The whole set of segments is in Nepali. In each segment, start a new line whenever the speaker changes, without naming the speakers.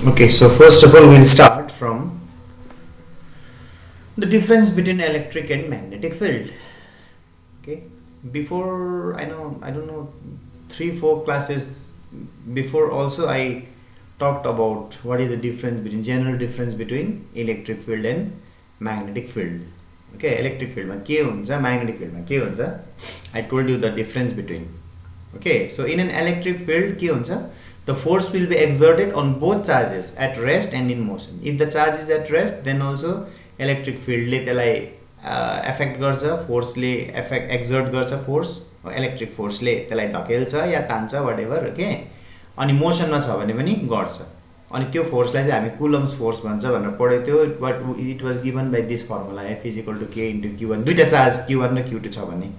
Okay, so first of all we'll start from the difference between electric and magnetic field. Okay, before I don't know 3-4 classes before also I talked about what is the difference between general difference between electric field and magnetic field. Okay, electric field ma ke huncha, magnetic field ma ke huncha, I told you the difference between. Okay, so in an electric field ke huncha, the force will be exerted on both charges at rest and in motion. If the charge is at rest, then also electric field le त्यसलाई affect गर्छ, force ले exert गर्छ force, electric force ले त्यसलाई ढकेल्छ या तान्छ whatever. Okay, अनि मोशन मा छ भने पनि गर्छ. अनि त्यो फोर्स लाई चाहिँ हामी कुलम्ब्स फोर्स भन्छ भनेर पढेको थियो. But it was given by this formula F = k * q1. दुईटा चार्ज q1 र q2 छ भने.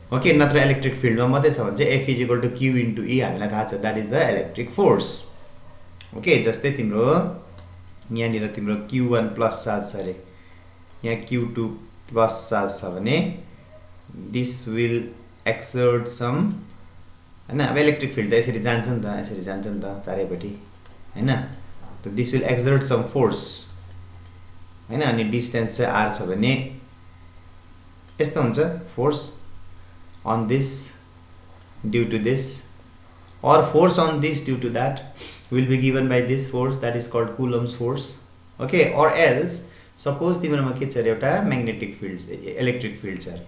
ओके, नत्र इलेक्ट्रिक फिल्ड मा मात्रै छ भने चाहिँ F = q * e हामीलाई थाहा छ, that is the electric force. Okay, जस्तै तिम्रो यहाँ निर तिम्रो q1 प्लस चार्ज छ रे, यहाँ q2 प्लस चार्ज छ भने दिस विल एक्सर्ट सम, हैन. अब इलेक्ट्रिक फिल्ड त यसरी जान्छ नि त, यसरी जान्छ नि त चारैपट्टि, हैन. त this will exert some force, हैन. अनि डिस्टेन्स चाहिँ r छ भने यस्तो हुन्छ, force on this due to this, or force on this due to that will be given by this force, that is called Coulomb's force. Okay, or else suppose तिम्रोमा के छ एउटा magnetic field, electric field छ.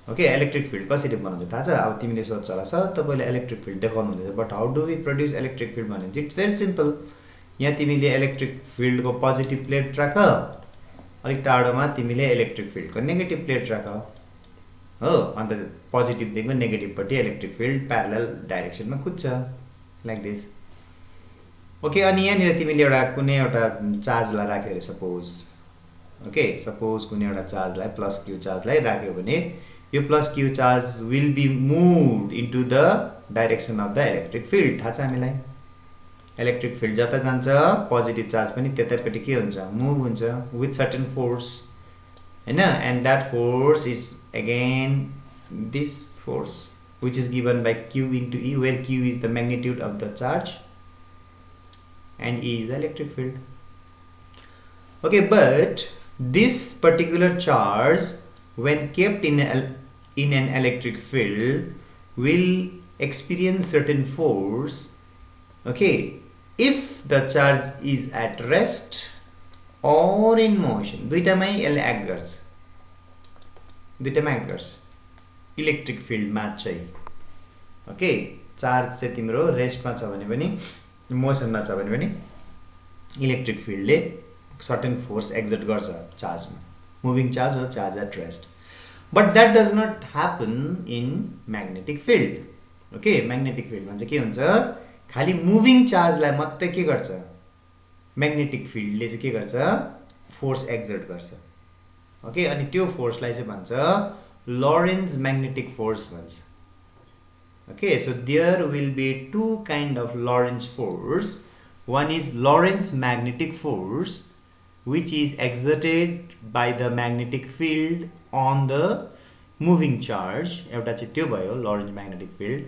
Okay, electric field कसरी बनाउँछ थाहा छ? अब तिमीले सोध्छ होला सर तपाईले electric field देखाउनु हुँदैछ, but how do we produce electric field भने it's very simple. यहाँ तिमीले electric field को positive plate राख, अलिक टाढोमा तिमीले electric field को negative plate राख हो, अन्त पोजिटिभ देखिको नेगेटिभ पट्टि इलेक्ट्रिक फिल्ड प्यारलल डाइरेक्सनमा कुद्छ, लाइक दिस. ओके, अनि यहाँनिर तिमीले एउटा कुनै एउटा चार्जलाई राख्यो अरे सपोज. ओके, सपोज कुनै एउटा चार्जलाई प्लस q चार्जलाई राख्यो भने यो plus q charge will be moved into the direction of the electric field. थाहा छ हामीलाई इलेक्ट्रिक फिल्ड जता जान्छ पोजिटिभ चार्ज पनि त्यतैपट्टि के हुन्छ, मुभ हुन्छ विथ सर्टेन फोर्स, हैन. And that force is again this force which is given by q * e, where q is the magnitude of the charge and e is the electric field. Okay, but this particular charge when kept in an electric field will experience certain force. Okay, if the charge is at rest or in motion, दुईटामै यसले एक्ट गर्छ, दुईटामा एक्ट गर्छ इलेक्ट्रिक फिल्डमा चाहिँ. ओके, चार्ज चाहिँ तिम्रो रेस्टमा छ भने पनि मोसनमा छ भने पनि इलेक्ट्रिक फिल्डले सर्टेन फोर्स एक्सर्ट गर्छ चार्जमा. मुभिङ चार्ज हो, charge at rest. But that does not happen in magnetic field. Okay, magnetic फिल्डमा चाहिँ के हुन्छ, खाली मुभिङ चार्जलाई मात्रै के गर्छ, म्याग्नेटिक फिल्डले चाहिँ के गर्छ, फोर्स एक्सर्ट गर्छ. ओके, अनि त्यो फोर्सलाई चाहिँ भन्छ लोरेन्ट्ज म्याग्नेटिक फोर्स भन्छ. Okay, so there will be two kind of Lorentz force. One is Lorentz magnetic force which is exerted by the magnetic field on the moving charge. एउटा चाहिँ त्यो भयो लोरेन्ट्ज म्याग्नेटिक फिल्ड.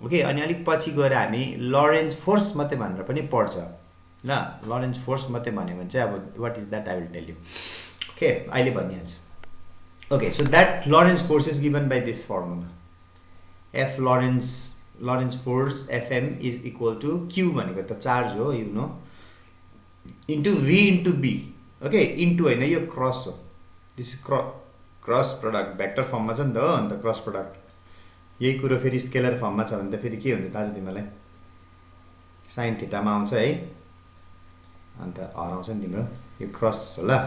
ओके, अनि अलिक पछि गएर हामी लोरेन्ट्ज फोर्स मात्रै भनेर पनि पढ्छ ल. लोरेन्ट्ज फोर्स मात्रै भन्यो भने चाहिँ अब what is that I will tell you. Okay, अहिले भनिहाल्छु. Okay, so that Lorentz force is given by this formula. F Lorentz force Fm is equal to q भनेको त चार्ज हो, you know, into v into b. Okay, into हैन, यो क्रस हो. दिस क्रस प्रोडक्ट भेक्टर फर्ममा छ नि त, अन्त क्रस प्रोडक्ट यही कुरो फेरि स्केलर फर्ममा छ भने त फेरि के हुन्छ थाहा छ तिमीलाई, साइन थीटामा आउँछ है, अन्त हराउँछ नि तिम्रो यो क्रस होला.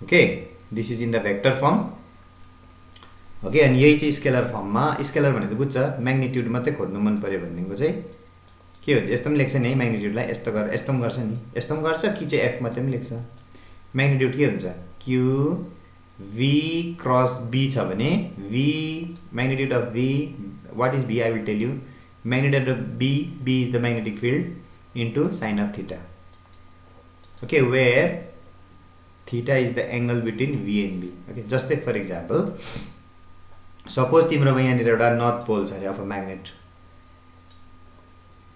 Okay, this is in the vector form. Okay, and यही चाहिँ स्केलर फर्ममा, स्केलर भनेको बुझ्छ, म्याग्निट्युड मात्रै खोज्नु मन पर्यो भनेको चाहिँ के हुन्छ, यस्तो पनि लेख्छ नि है, म्याग्निट्युडलाई यस्तो गरेर यस्तो पनि गर्छ नि, यस्तो पनि गर्छ कि चाहिँ f मात्रै पनि लेख्छ. म्याग्निट्युड के हुन्छ, q v क्रस b छ भने v magnitude of v, what is v, I will tell you. Magnitude of b is the magnetic field into sine of theta. Okay, where theta is the angle between v and b. Okay, just take for example, suppose तिम्रोमा यहाँनिर एउटा नर्थ पोल छ अरे अफ अ म्याग्नेट.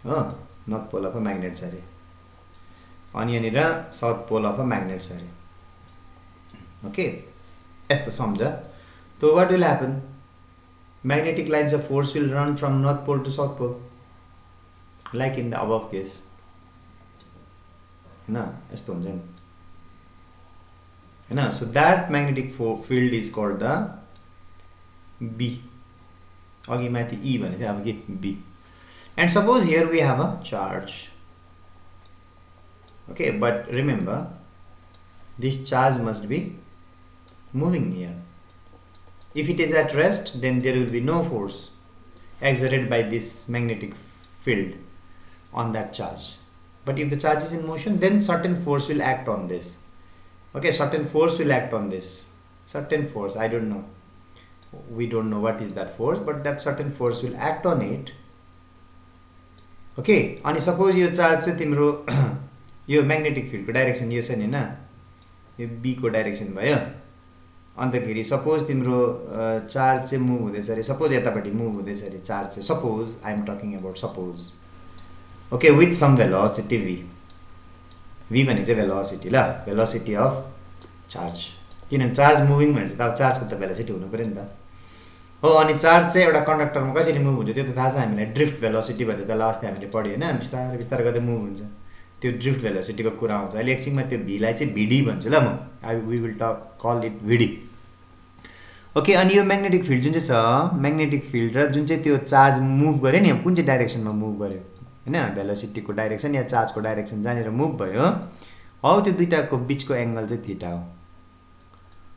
हो, north pole of a magnet छ अरे अनि यहाँनिर south pole of a magnet छ अरे ओके यस्तो सम्झ So what will happen? Magnetic lines of force will run from north pole to south pole like in the above case. Na, यस्तो हुन्छ नि हैन so that magnetic field is called the B अघि माथि E भने चाहिँ अब के B and suppose here we have a charge okay but remember this charge must be moving here. If it is at rest, then there will be no force exerted by this magnetic field on that charge. But if the charge is in motion, then certain force will act on this. Okay, certain force will act on this. Certain force, I don't know. We don't know what is that force, but that certain force will act on it. Okay, and suppose your charge चाहिँ तिम्रो यो magnetic field को direction यो छ नि हैन यो B को direction भयो अन्तखेरि सपोज तिम्रो चार्ज चाहिँ मुभ हुँदैछ अरे सपोज यतापट्टि मुभ हुँदैछ अरे चार्ज चाहिँ suppose I am talking about suppose okay with some velocity v v भनेको चाहिँ भेलोसिटी ल भेलोसिटी अफ चार्ज किनभने चार्ज मुभिङ भनेपछि त अब चार्जको त भेलोसिटी हुनु पर्यो नि त हो अनि चार्ज चाहिँ एउटा कन्डक्टरमा कसरी मुभ हुन्छ त्यो त थाहा छ हामीलाई ड्रिफ्ट भेलोसिटी भनेर त लास्ट हामीले पढ्यो हैन बिस्तारै बिस्तारै गर्दै मुभ हुन्छ त्यो ड्रिफ्ट भेलोसिटीको कुरा आउँछ अहिले एकछिनमा त्यो v लाई चाहिँ vd भन्छु ल म we will call it vd okay अनि यो म्याग्नेटिक फिल्ड जुन चाहिँ छ म्याग्नेटिक फिल्ड र जुन चाहिँ त्यो चार्ज मुभ गर्यो नि कुन चाहिँ डाइरेक्सनमा मुभ गर्यो हैन भेलोसिटीको डाइरेक्सन या चार्जको डाइरेक्सन जहाँनिर मुभ भयो हौ त्यो दुईटाको बीचको एंगल चाहिँ थीटा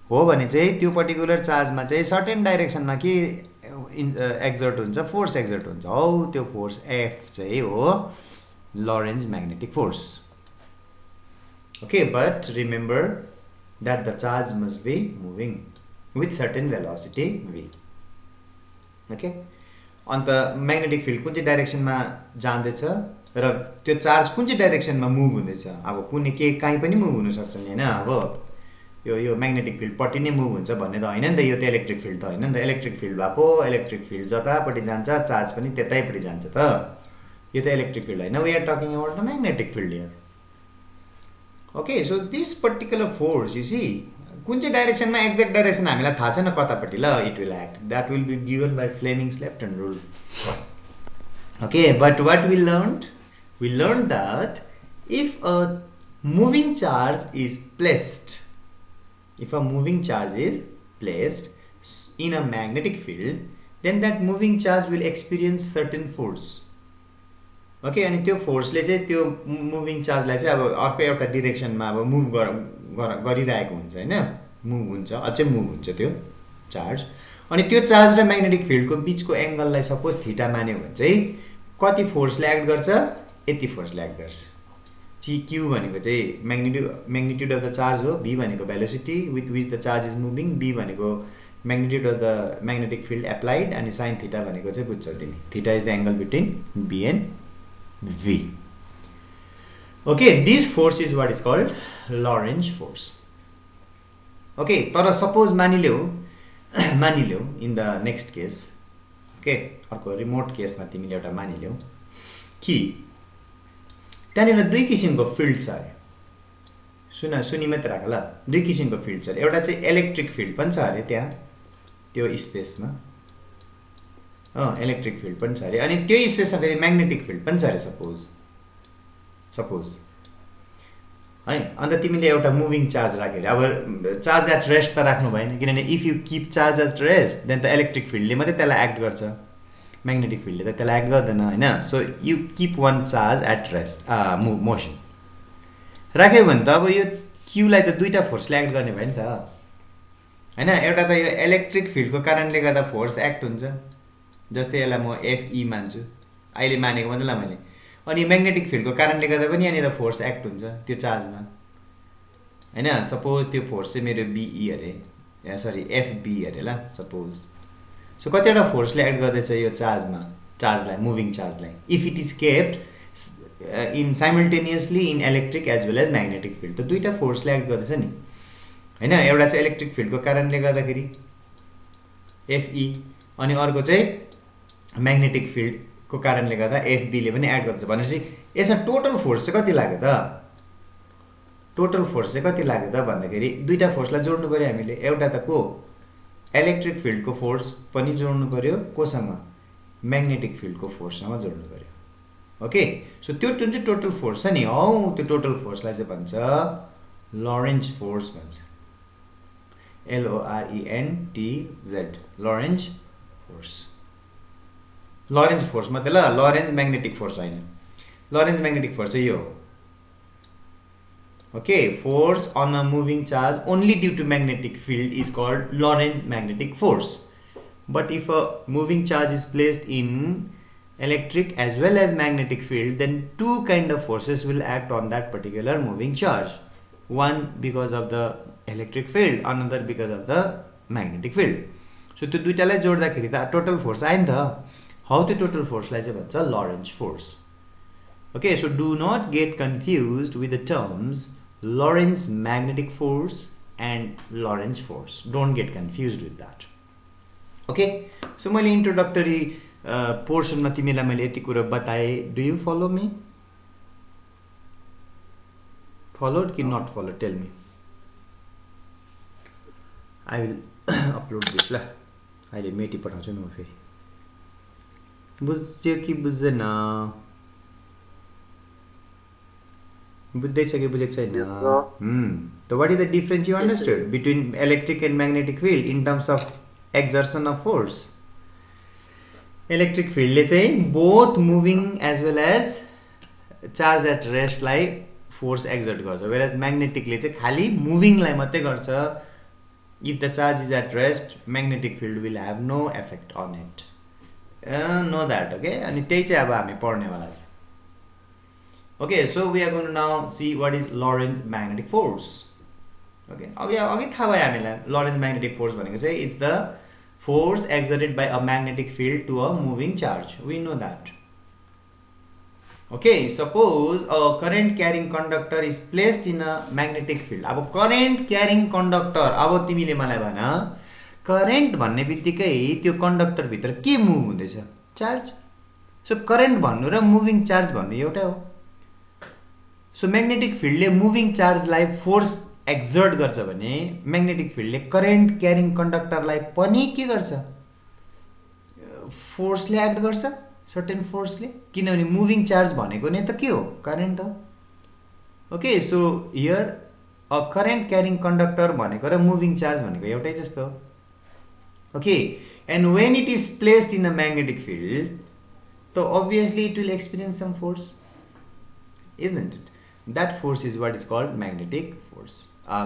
हो भने चाहिँ त्यो पर्टिकुलर चार्जमा चाहिँ सर्टेन डाइरेक्सनमा के एक्जर्ट हुन्छ फोर्स एक्जर्ट हुन्छ हौ त्यो फोर्स F चाहिँ हो Lorentz magnetic force okay but remember that the charge must be moving with certain velocity v okay अन्त म्याग्नेटिक फिल्ड कुन चाहिँ डाइरेक्सनमा जाँदैछ र त्यो चार्ज कुन चाहिँ डाइरेक्सनमा मुभ हुँदैछ अब कुनै के कहीँ पनि मुभ हुन सक्छ नि हैन अब यो म्याग्नेटिक फिल्ड पट्टि नै मुभ हुन्छ भन्ने त हैन नि त यो त इलेक्ट्रिक फिल्ड त हैन नि त इलेक्ट्रिक फिल्ड भएको इलेक्ट्रिक फिल्ड जतापट्टि जान्छ चार्ज पनि त्यतैपट्टि जान्छ त यो त इलेक्ट्रिक फिल्ड हैन we are talking about the magnetic field here okay so this particular force you see कुन चाहिँ डाइरेक्सनमा एक्ज्याक्ट डाइरेक्सन हामीलाई थाहा छैन कतापट्टि ल it will act that will be given by Fleming's left hand rule okay but what we learn that if a moving charge is placed if a moving charge is placed in a magnetic field then that moving charge will experience certain force okay अनि त्यो फोर्सले चाहिँ त्यो मुभिङ चार्जलाई चाहिँ अब अर्को एउटा डाइरेक्सनमा अब मुभ गरिरहेको हुन्छ हैन मुभ हुन्छ अझै मुभ हुन्छ त्यो चार्ज अनि त्यो चार्ज र म्याग्नेटिक फिल्डको बीचको एंगललाई सपोज थीटा मान्यो भने चाहिँ कति फोर्सले एक्ट गर्छ यति फोर्सले एक्ट गर्छ Q भनेको चाहिँ म्याग्निट्युड अफ द चार्ज हो v भनेको velocity with which the charge is moving b भनेको magnitude of the magnetic field applied अनि साइन थीटा भनेको चाहिँ बुझ्छौ तिमी theta is the angle between b and v okay this force is what is called Lorentz force okay तर सपोज मानिलियौ in the next case okay अर्को रिमोट केसमा तिमीले एउटा मानिलियौ कि त्यहाँनिर दुई किसिमको फिल्ड छ अरे सुनि मात्र राख ल दुई किसिमको फिल्ड छ एउटा चाहिँ इलेक्ट्रिक फिल्ड पनि छ अरे त्यहाँ त्यो स्पेसमा इलेक्ट्रिक फिल्ड पनि छ अरे अनि त्यो स्पेसमा फेरि म्याग्नेटिक फिल्ड पनि छ अरे सपोज है अन्त तिमीले एउटा मुभिङ चार्ज राख्यो अब चार्ज एट रेस्ट त राख्नु भएन किनभने if you keep charge at rest then त इलेक्ट्रिक फिल्डले मात्रै त्यसलाई एक्ट गर्छ म्याग्नेटिक फिल्डले त त्यसलाई एक्ट गर्दैन हैन so you keep one charge at rest motion राख्यो भने त अब यो क्यूलाई त दुईटा फोर्सले एक्ट गर्ने भयो नि त हैन एउटा त यो इलेक्ट्रिक फिल्डको कारणले गर्दा फोर्स एक्ट हुन्छ जस्तै यसलाई म FE मान्छु अहिले मानेको मात्रै ल मैले अनि म्याग्नेटिक फिल्डको कारणले गर्दा पनि यहाँनिर फोर्स एक्ट हुन्छ त्यो चार्जमा हैन सपोज त्यो फोर्स चाहिँ मेरो BE अरे सरी FB अरे ल सपोज सो कतिवटा फोर्सले एक्ट गर्दैछ यो चार्जलाई मुभिङ चार्जलाई if it is kept in simultaneously in electric as well as magnetic field त दुईटा फोर्सले एक्ट गर्दैछ नि हैन एउटा चाहिँ इलेक्ट्रिक फिल्डको कारणले गर्दाखेरि FE अनि अर्को चाहिँ म्याग्नेटिक फिल्ड को कारणले गर्दा FB ले पनि एड गर्छ भनेपछि यसमा टोटल फोर्स चाहिँ कति लाग्यो त टोटल फोर्स चाहिँ कति लाग्यो त भन्दाखेरि दुईटा फोर्सलाई जोड्नु पर्यो हामीले एउटा त को इलेक्ट्रिक फिल्ड को फोर्स पनि जोड्नु पर्यो कोसँग म्याग्नेटिक फिल्ड को फोर्ससँग जोड्नु पर्यो ओके सो त्यो जुन चाहिँ टोटल फोर्स छ नि हौ त्यो टोटल फोर्सलाई चाहिँ भन्छ लोरेन्ट्ज फोर्स भन्छ LORENTZ लोरेन्ट्ज फोर्स लोरेन्ट्ज फोर्स मात्रै ल लोरेन्ट्ज म्याग्नेटिक फोर्स हैन लोरेन्ट्ज म्याग्नेटिक फोर्स चाहिँ यो okay force on a moving charge only due to magnetic field is called Lorentz magnetic force but if a moving charge is placed in electric as well as magnetic field then two kind of forces will act on that particular moving charge one because of the electric field another because of the magnetic field so त्यो दुईटालाई जोड्दाखेरि त टोटल फोर्स आयो नि त how त्यो टोटल फोर्सलाई चाहिँ भन्छ Lorentz force okay so do not get confused with the terms Lorentz magnetic force and Lorentz force don't get confused with that okay so मैले introductory portion मा तिमीलाई मैले यति कुरा बताए do you follow me followed कि not followed tell me I will upload this ला अहिले मेटी पठाउँछु नि म फेरि बुझ्यो कि बुझ्दैन बुझ्दैछ कि बुझेको छैन so what is the difference you understood between electric and magnetic field in terms of exertion of force electric field ले चाहिँ both moving as well as charge at rest लाई force exert गर्छ whereas magnetic ले चाहिँ खाली moving लाई मात्रै गर्छ if the charge is at rest magnetic field will have no effect on it know that okay अनि त्यही चाहिँ अब हामी पढ्नेवाला छ okay so we are going to now see what is Lorentz magnetic force okay अघि थाहा भयो हामीलाई Lorentz magnetic force भनेको चाहिँ it's the force exerted by a magnetic field to a moving charge we know that okay suppose a current carrying conductor is placed in a magnetic field अब current carrying conductor अब तिमीले मलाई भन current भन्ने बित्तिकै त्यो कन्डक्टर भित्र के मुभ हुँदैछ चार्ज सो current भन्नु र moving charge भन्नु एउटै हो सो म्याग्नेटिक फिल्डले मुभिङ चार्जलाई फोर्स एक्सर्ट गर्छ भने म्याग्नेटिक फिल्डले करेन्ट क्यारिङ कन्डक्टरलाई पनि के गर्छ फोर्सले एक्ट गर्छ सर्टेन फोर्सले किनभने मुभिङ चार्ज भनेको नै त के हो करेन्ट हो okay so here a current carrying conductor भनेको र मुभिङ चार्ज भनेको एउटै जस्तो हो okay and when it is placed in a magnetic field त obviously it will experience some force isn't it that force is what is called magnetic force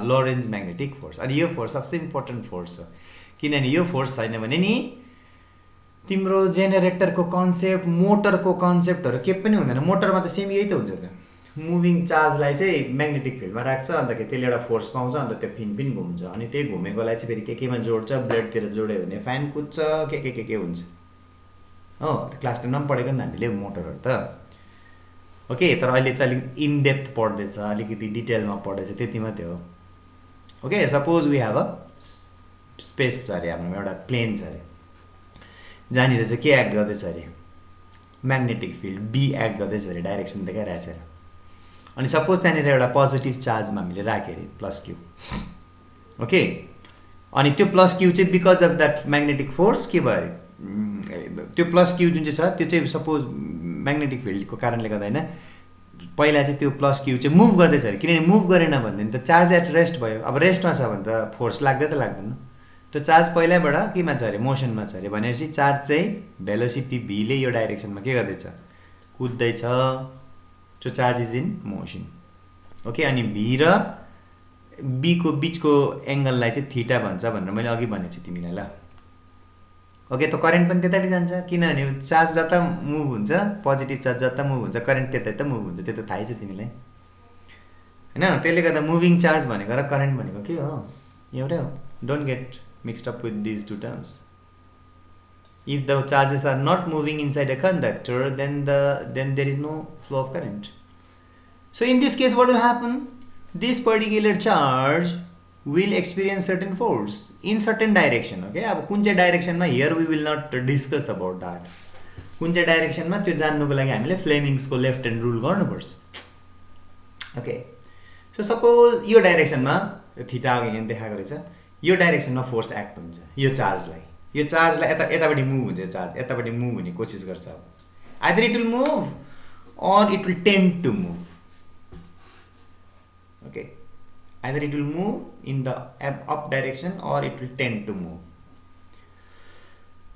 Lorentz magnetic force अनि यो फोर्स सबसे इम्पोर्टेन्ट फोर्स हो किनभने यो फोर्स छैन भने नि तिम्रो जेनेरेटरको कन्सेप्ट मोटरको कन्सेप्टहरु के पनि हुँदैन मोटरमा त सेम यही त हुन्छ त मुभिङ चार्जलाई चाहिँ म्याग्नेटिक फिल्डमा राख्छ अन्त त्यसले एउटा फोर्स पाउँछ अन्त त्यो फिन घुम्छ अनि त्यही घुमेकोलाई चाहिँ फेरि केमा जोड्छ ब्लेडतिर जोड्यो भने फ्यान कुद्छ के हुन्छ हो क्लास 10 मा पढेको नि हामीले मोटरहरु त ओके तर अहिले चाहिँ अलिक इन डेप्थ पढ्दैछ अलिकति डिटेलमा पढ्दैछ त्यति मात्रै हो okay suppose we have a space छ अरे हाम्रो एउटा प्लेन छ अरे जहाँनिर चाहिँ के एक्ट गर्दैछ अरे म्याग्नेटिक फिल्ड बी एक्ट गर्दैछ अरे डाइरेक्सन देखाइरहेछ अरे अनि सपोज त्यहाँनिर एउटा पोजिटिभ चार्जमा हामीले राख्यो अरे प्लस क्यू ओके अनि त्यो प्लस क्यू चाहिँ because of that magnetic force के भयो त्यो प्लस क्यू जुन चाहिँ छ त्यो चाहिँ सपोज म्याग्नेटिक फिल्डको कारणले गर्दा हैन पहिला चाहिँ त्यो प्लस क्यू चाहिँ मुभ गर्दैछ अरे किनभने मुभ गरेन भने त चार्ज एट रेस्ट भयो अब रेस्टमा छ भने त फोर्स लाग्दै त लाग्दैन त्यो चार्ज पहिल्यैबाट केमा छ अरे मोसनमा छ अरे भनेपछि चार्ज चाहिँ भेलोसिटी v ले यो डाइरेक्सनमा के गर्दैछ कुद्दैछ त्यो charge is in motion okay अनि v र b को बीचको एंगललाई चाहिँ थीटा भन्छ भनेर मैले अघि भनेको छु तिमीलाई ल ओके त करेन्ट पनि त्यतै जान्छ किनभने चार्ज जता मुभ हुन्छ पोजिटिभ चार्ज जता मुभ हुन्छ करेन्ट त्यतै त मुभ हुन्छ त्यो त थाहै छ तिमीलाई हैन त्यसले गर्दा मुभिङ चार्ज भनेको र करेन्ट भनेको के हो एउटै हो don't get mixed up with this two terms if the charges are not moving inside a conductor then there is no flow of current so in this case what will happen this particular charge will experience certain force in certain direction okay अब कुन चाहिँ डाइरेक्सनमा here we will not discuss about that कुन चाहिँ डाइरेक्सनमा त्यो जान्नुको लागि हामीले फ्लेमिङ्ग्सको लेफ्ट ह्यान्ड रुल गर्नुपर्छ। ओके, सो सपोज यो डाइरेक्सनमा थीटा अघि यहाँ देखाएको रहेछ, यो डाइरेक्सनमा फोर्स एक्ट हुन्छ यो चार्जलाई यतापट्टि मुभ हुन्छ, चार्ज यतापट्टि मुभ हुने कोसिस गर्छ। अब either it will move or it will tend to move. Okay, either it will move in the up direction or it will tend to move.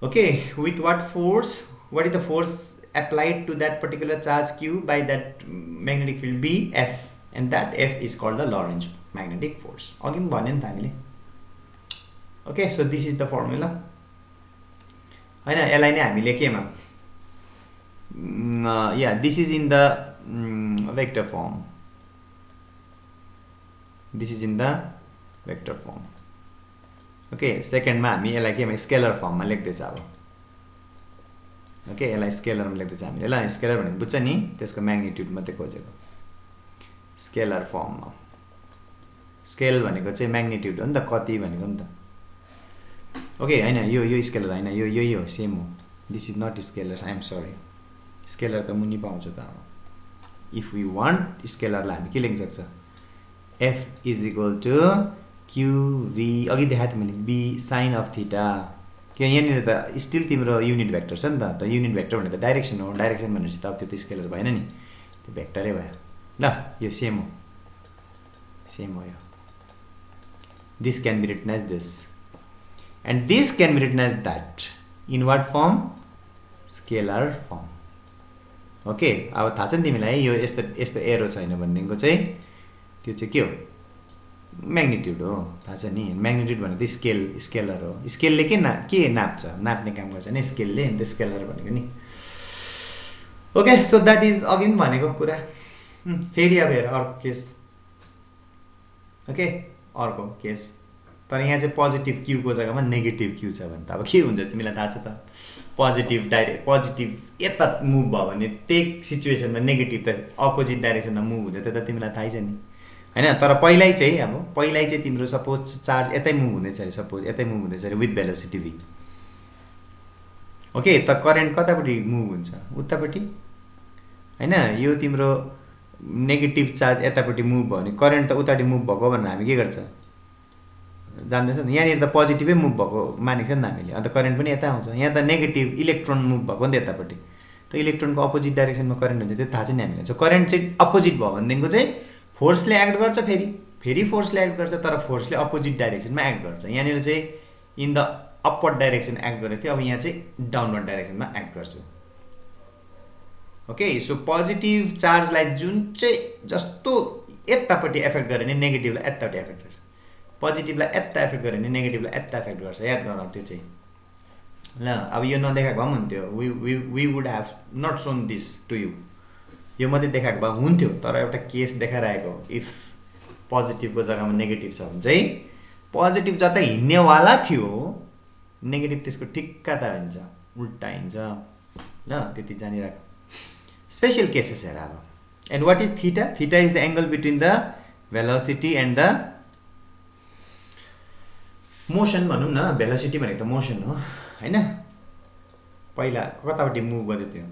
Okay, with what force? What is the force applied to that particular charge Q by that magnetic field B, F, and that F is called the Lorentz magnetic force. Again, one family. Okay, so this is the formula. I know L I हामीले केमा yeah, this is in the vector form. This is in the vector form. Okay, second मा हामी यसलाई केमा स्केलर फर्ममा लेख्दै छ अब। ओके, यसलाई स्केलरमा लेख्दै छ हामीले। ल स्केलर भनेको बुझ्छ नि, त्यसको म्याग्निट्युड मात्रै खोजेको। स्केलर फर्ममा स्केल भनेको चाहिँ म्याग्निट्युड हो नि त, कति भनेको नि त। ओके, हैन यो स्केलर हैन, यो हो, सेम हो। This is not scalar, I am sorry. Scalar त मुनि पाउँछ त। इफ वी वान्ट स्केलरलाई हामी के लेख्न सक्छ, एफ इज इक्वल टु क्युभी, अघि देखाएको थिएँ मैले, बी साइन अफ थीटा। के यहाँनिर त स्टिल तिम्रो युनिट भेक्टर छ नि त युनिट भेक्टर भनेको त डाइरेक्सन हो, डाइरेक्सन भनेपछि त अब त्यो त स्केलर भएन नि, त्यो भेक्टरै भयो। ल यो सेम हो, सेम हो यो। This can be written as this and this can be written as that in what form, scalar form. Okay, अब थाहा छ नि तिमीलाई यो यस्तो यस्तो एरो छैन भनेदेखिको चाहिँ त्यो चाहिँ के हो, म्याग्निट्युड हो। थाहा छ नि, म्याग्निट्युड भनेको स्केलर हो। स्केलले के नाप्छ, नाप्ने काम गर्छ नि स्केलले, अन्त स्केलर भनेको नि। Okay, so that is again भनेको कुरा। फेरि अब हेर अर्को केस। ओके, अर्को केस, तर यहाँ चाहिँ पोजिटिभ क्यूको जग्गामा नेगेटिभ क्यू छ भने त अब के हुन्छ तिमीलाई थाहा छ त। पोजिटिभ पोजिटिभ यता मुभ भयो भने त्यही सिचुएसनमा नेगेटिभ त अपोजिट डाइरेक्सनमा मुभ हुन्छ, त्यो त तिमीलाई थाहै छ नि हैन। तर पहिल्यै चाहिँ तिम्रो सपोज चार्ज यतै मुभ हुँदैछ अरे, सपोज यतै मुभ हुँदैछ अरे विथ भेलोसिटी v। ओके, त करेन्ट कतापट्टि मुभ हुन्छ, उतापट्टि हैन। यो तिम्रो नेगेटिभ चार्ज यतापट्टि मुभ भयो भने करेन्ट त उतापट्टि मुभ भएको भनेर हामी के गर्छ जान्दैछ नि, यहाँनिर त पोजिटिभै मुभ भएको मानेको छ नि हामीले, अन्त करेन्ट पनि यता आउँछ। यहाँ त नेगेटिभ इलेक्ट्रोन मुभ भएको नि त यतापट्टि, त इलेक्ट्रोनको अपोजिट डाइरेक्सनमा करेन्ट हुन्छ, त्यो थाहा छ नि हामीलाई। सो करेन्ट चाहिँ अपोजिट भयो भनेदेखिको चाहिँ फोर्सले एक्ट गर्छ, फेरि फोर्सले एक्ट गर्छ, तर फोर्सले अपोजिट डाइरेक्सनमा एक्ट गर्छ। यहाँनिर चाहिँ in the upward direction act गरेको थियो, अब यहाँ चाहिँ डाउनवर्ड डाइरेक्सनमा एक्ट गर्छ। ओके, सो पोजिटिभ चार्जलाई जुन चाहिँ जस्तो यतापट्टि एफेक्ट गऱ्यो भने नेगेटिभलाई यतापट्टि एफेक्ट गर्छ, पोजिटिभलाई यता एफेक्ट गऱ्यो भने नेगेटिभलाई यता एफेक्ट गर्छ। याद गर त्यो चाहिँ। ल अब यो नदेखाएको भए पनि हुन्थ्यो, we would have not shown this to you. यो मात्रै देखाएको भए हुन्थ्यो, तर एउटा केस देखाइरहेको, इफ पोजिटिभको जग्गामा नेगेटिभ छ भने चाहिँ पोजिटिभ जता हिँड्नेवाला थियो नेगेटिभ त्यसको ठिक्का त हुन्छ, उल्टा हिँड्छ। ल त्यति जानिराख। स्पेसल केसेस हेर अब। And what is theta? Theta is the angle between the velocity and the motion भनौँ न। भेलोसिटी भनेको त मोसन हो हैन। पहिला कतापट्टि मुभ गर्दै थियो,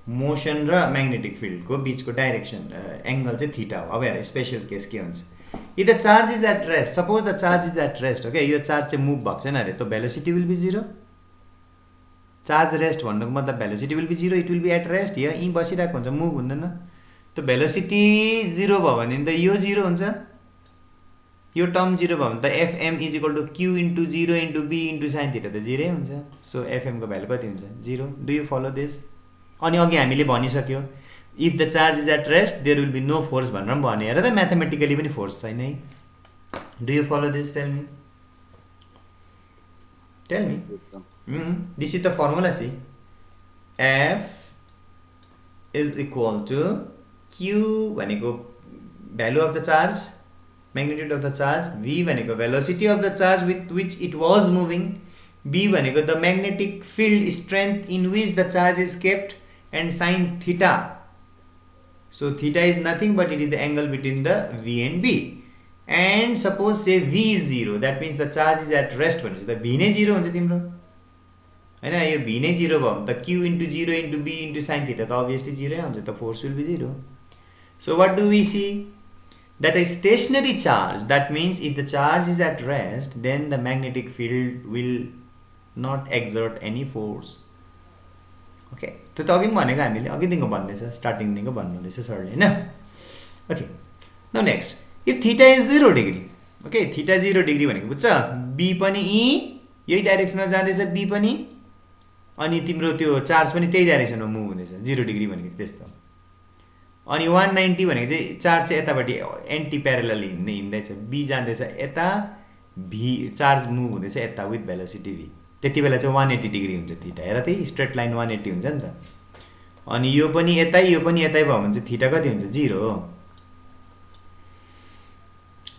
मोसन र म्याग्नेटिक फिल्डको बीचको डाइरेक्सन एंगल चाहिँ थीटा हो। अब हेर स्पेशल केस के हुन्छ, if the charge is at rest, suppose the charge is at rest. Okay, यो चार्ज चाहिँ मुभ भएको छैन अरे, तो velocity will be zero. Charge rest भन्नुको मतलब velocity will be zero, it will be at rest. यही बसिरहेको हुन्छ, मुभ हुँदैन। तो भेलोसिटी जीरो भयो भने त यो जीरो हुन्छ, यो टर्म जीरो भयो भने त FM is equal to Q into zero into B into sine theta त जीरै हुन्छ। सो एफएम को भ्यालु कति हुन्छ? Zero. Do you follow this? अनि अघि हामीले भनिसक्यो if the charge is at rest there will be no force भनेर पनि भने। हेर त म्याथमेटिकली पनि फोर्स छैन है। Do you follow this? Tell me, tell me. This is the formula. See F is equal to Q भनेको value of the charge, magnitude of the charge, v भनेको velocity of the charge with which it was moving, b भनेको the magnetic field strength in which the charge is kept, and sin theta. So theta is nothing but it is the angle between the v and b. And suppose say v is 0, that means the charge is at rest भनेपछि त v नै 0 हुन्छ तिम्रो हैन यो v नै 0 भयो भने त q into 0 into b into sin theta त obviously 0 हुन्छ त force will be 0. So what do we see? That a stationary charge, that means if the charge is at rest, then the magnetic field will not exert any force. Okay, त्यो त अघि पनि भनेको हामीले अघिदेखिको भन्दैछ स्टार्टिङदेखिको भन्नुहुँदैछ सरले हैन. Okay, now next, if theta is 0 degree, okay, theta 0 degree भनेको बुझ्छ, b पनि यही डाइरेक्सनमा जाँदैछ, b पनि, अनि तिम्रो त्यो चार्ज पनि त्यही डाइरेक्सनमा मुभ हुँदैछ 0 डिग्री भनेको त्यस्तो. अनि 190 भनेको चाहिँ चार्ज चाहिँ यतापट्टि एन्टी प्यारलल हिँड्दैछ, b जाँदैछ यता, v चार्ज मुभ हुँदैछ यता विथ भेलोसिटी v. त्यति बेला चाहिँ 180 डिग्री हुन्छ थीटा. हेर त्यही स्ट्रेट लाइन 180 हुन्छ नि त. अनि यो पनि यतै यो पनि यतै भयो भने चाहिँ थीटा कति हुन्छ? 0.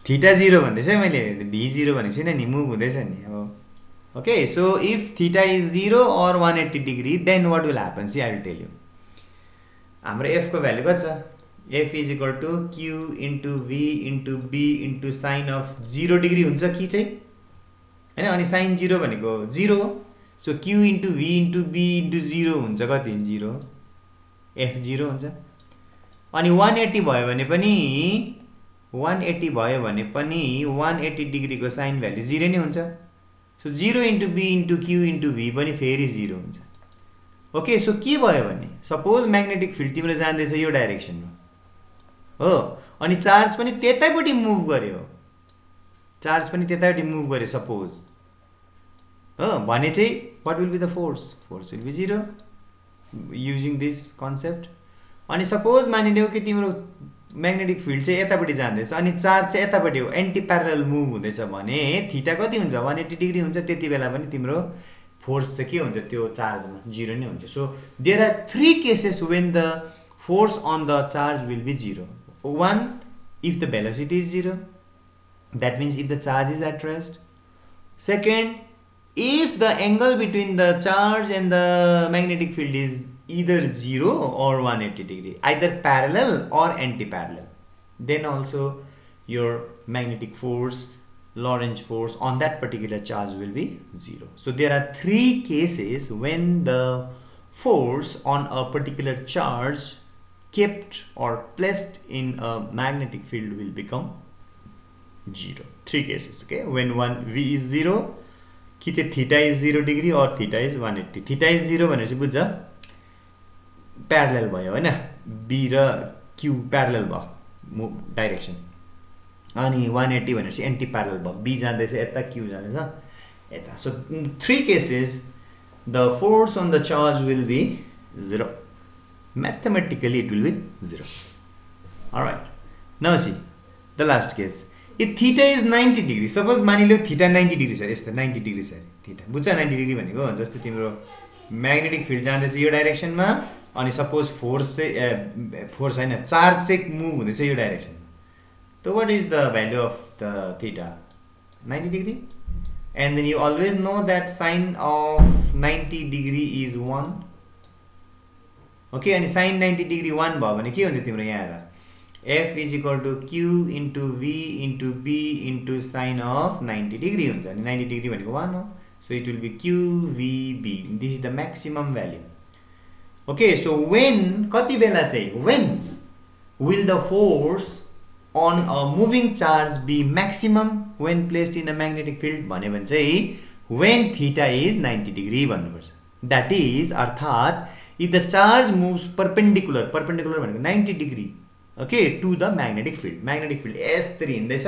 थीटा 0 भन्दैछ मैले, v0 भनेको छैन नि, मुभ हुँदैछ नि अब. Okay, so if theta is 0 or 180 degree, then what will happen? See, I will tell you. हाम्रो f को भ्यालु कति छ? f is equal to q into v into b into sin of 0 degree हुन्छ कि चाहिँ हैन. अनि sin 0 भनेको 0. So q into v into b into 0 हुन्छ कति? 0. f 0 हुन्छ. अनि 180 भयो भने पनि 180 डिग्री को sin भ्यालु 0 नै हुन्छ. So 0 into b into q into v पनि फेरि 0 हुन्छ. ओके, सो के भयो भने सपोज म्याग्नेटिक फिल्ड तिम्रो जाँदैछ यो डाइरेक्सनमा हो, अनि चार्ज पनि त्यतैपट्टि मुभ गर्यो, चार्ज पनि त्यतैपट्टि मुभ गर्यो सपोज हो, भने चाहिँ what will be the force? Force will be 0 using this concept. अनि सपोज मानिलियौ कि तिम्रो म्याग्नेटिक फिल्ड चाहिँ यतापट्टि जाँदैछ अनि चार्ज चाहिँ यतापट्टि हो, एन्टी प्यारलल मुभ हुँदैछ भने थीटा कति हुन्छ? 180 डिग्री हुन्छ. त्यति बेला पनि तिम्रो फोर्स चाहिँ के हुन्छ? त्यो चार्जमा 0 नै हुन्छ. So there are 3 cases when the force on the charge will be 0. 1, if the velocity is 0, that means if the charge is at rest. Second, if the angle between the charge and the magnetic field is either 0 or 180 degree, either parallel or anti-parallel, then also your magnetic force, Lorentz force on that particular charge will be 0. So there are 3 cases when the force on a particular charge kept or placed in a magnetic field will become 0. 3 cases, okay? When v is 0, कि चाहिँ theta is 0 degree or theta is 180. Theta is 0 भनेपछि बुझ्छ प्यारलल भयो हैन, b र q प्यारलल भयो डाइरेक्सन. अनि 180 भनेपछि एन्टी प्यारलल भयो, b जाँदैछ यता, q जाँदैछ यता. So 3 cases the force on the charge will be 0. Mathematically it will be 0. Alright, now see the last case. If theta is 90 degree, suppose मानिलियो theta 90 degree छ, यस्तो 90 degree छ theta. बुझ्छ 90 degree भनेको? जस्तै तिम्रो म्याग्नेटिक फिल्ड जाँदैछ यो डाइरेक्सनमा अनि सपोज फोर्स चाहिँ फोर्स हैन, चार्ज चाहिँ मुभ हुँदैछ यो डाइरेक्सनमा. So what is the value of the theta? 90 degree. And then you always know that sine of 90 degree is 1. Okay, and sine 90 degree 1 भयो भने के हुन्छ तिम्रो यहाँ हेर, f is equal to q into v into b into sine of 90 degree हुन्छ. अनि 90 degree भनेको 1 हो. So it will be qvb. This is the maximum value. Okay, so when कति बेला चाहिँ, when will the force on a moving charge be maximum when placed in a magnetic field भने चाहिँ when theta is 90 degree भन्नुपर्छ. That is अर्थात if the charge moves perpendicular भनेको 90 degree, okay, to the magnetic field. Magnetic field यसरी हिँड्दैछ,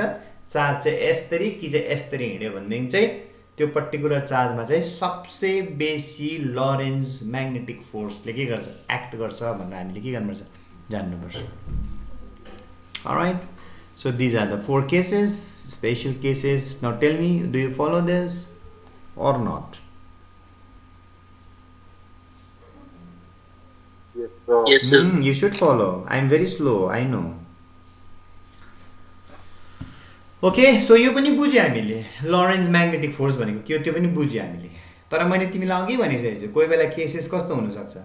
चार्ज चाहिँ यसरी कि चाहिँ यसरी हिँड्यो भनेदेखि चाहिँ त्यो पर्टिकुलर चार्जमा चाहिँ सबसे बेसी लरेन्ज म्याग्नेटिक फोर्सले के गर्छ? एक्ट गर्छ भनेर हामीले के गर्नुपर्छ? जान्नुपर्छ. Alright, so these are the 4 cases, special cases. Now tell me, do you follow this or not?
Yes, sir.
Yes, sir.
You should follow. I am very slow, I know. Okay, so यो पनि बुझ्यो हामीले, लरेन्ज म्याग्नेटिक फोर्स भनेको के हो त्यो पनि बुझ्यो हामीले. तर मैले तिमीलाई अघि भनिसकेको छु कोही बेला केसेस कस्तो हुन सक्छ.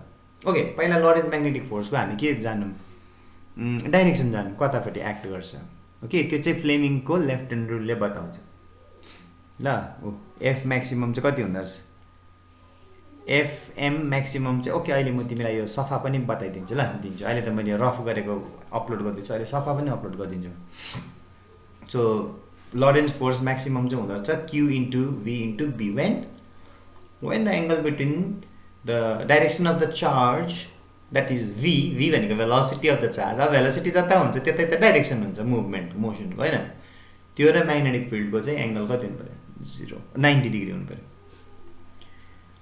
ओके, पहिला लरेन्ज म्याग्नेटिक फोर्सको हामी के जानौँ? डाइरेक्सन जानु, कतापट्टि एक्ट गर्छ. ओके, त्यो चाहिँ फ्लेमिङको लेफ्ट ह्यान्ड रुलले बताउँछ. ल, एफ म्याक्सिमम चाहिँ कति हुँदो रहेछ? एफएम म्याक्सिमम चाहिँ ओके अहिले म तिमीलाई यो सफा पनि बताइदिन्छु ल दिन्छु अहिले त मैले रफ गरेको अपलोड गर्दैछु अहिले सफा पनि अपलोड गरिदिन्छु सो लोरेन्ट्ज फोर्स म्याक्सिमम चाहिँ हुँदो रहेछ q into v into b when the angle between the direction of the charge that is v भनेको velocity of the charge अब velocity जता हुन्छ त्यतै त डाइरेक्सन हुन्छ मुभमेन्ट मोसनको हैन त्यो र म्याग्नेटिक फिल्डको चाहिँ एंगल कति हुनु पर्यो 90 डिग्री हुनु पर्यो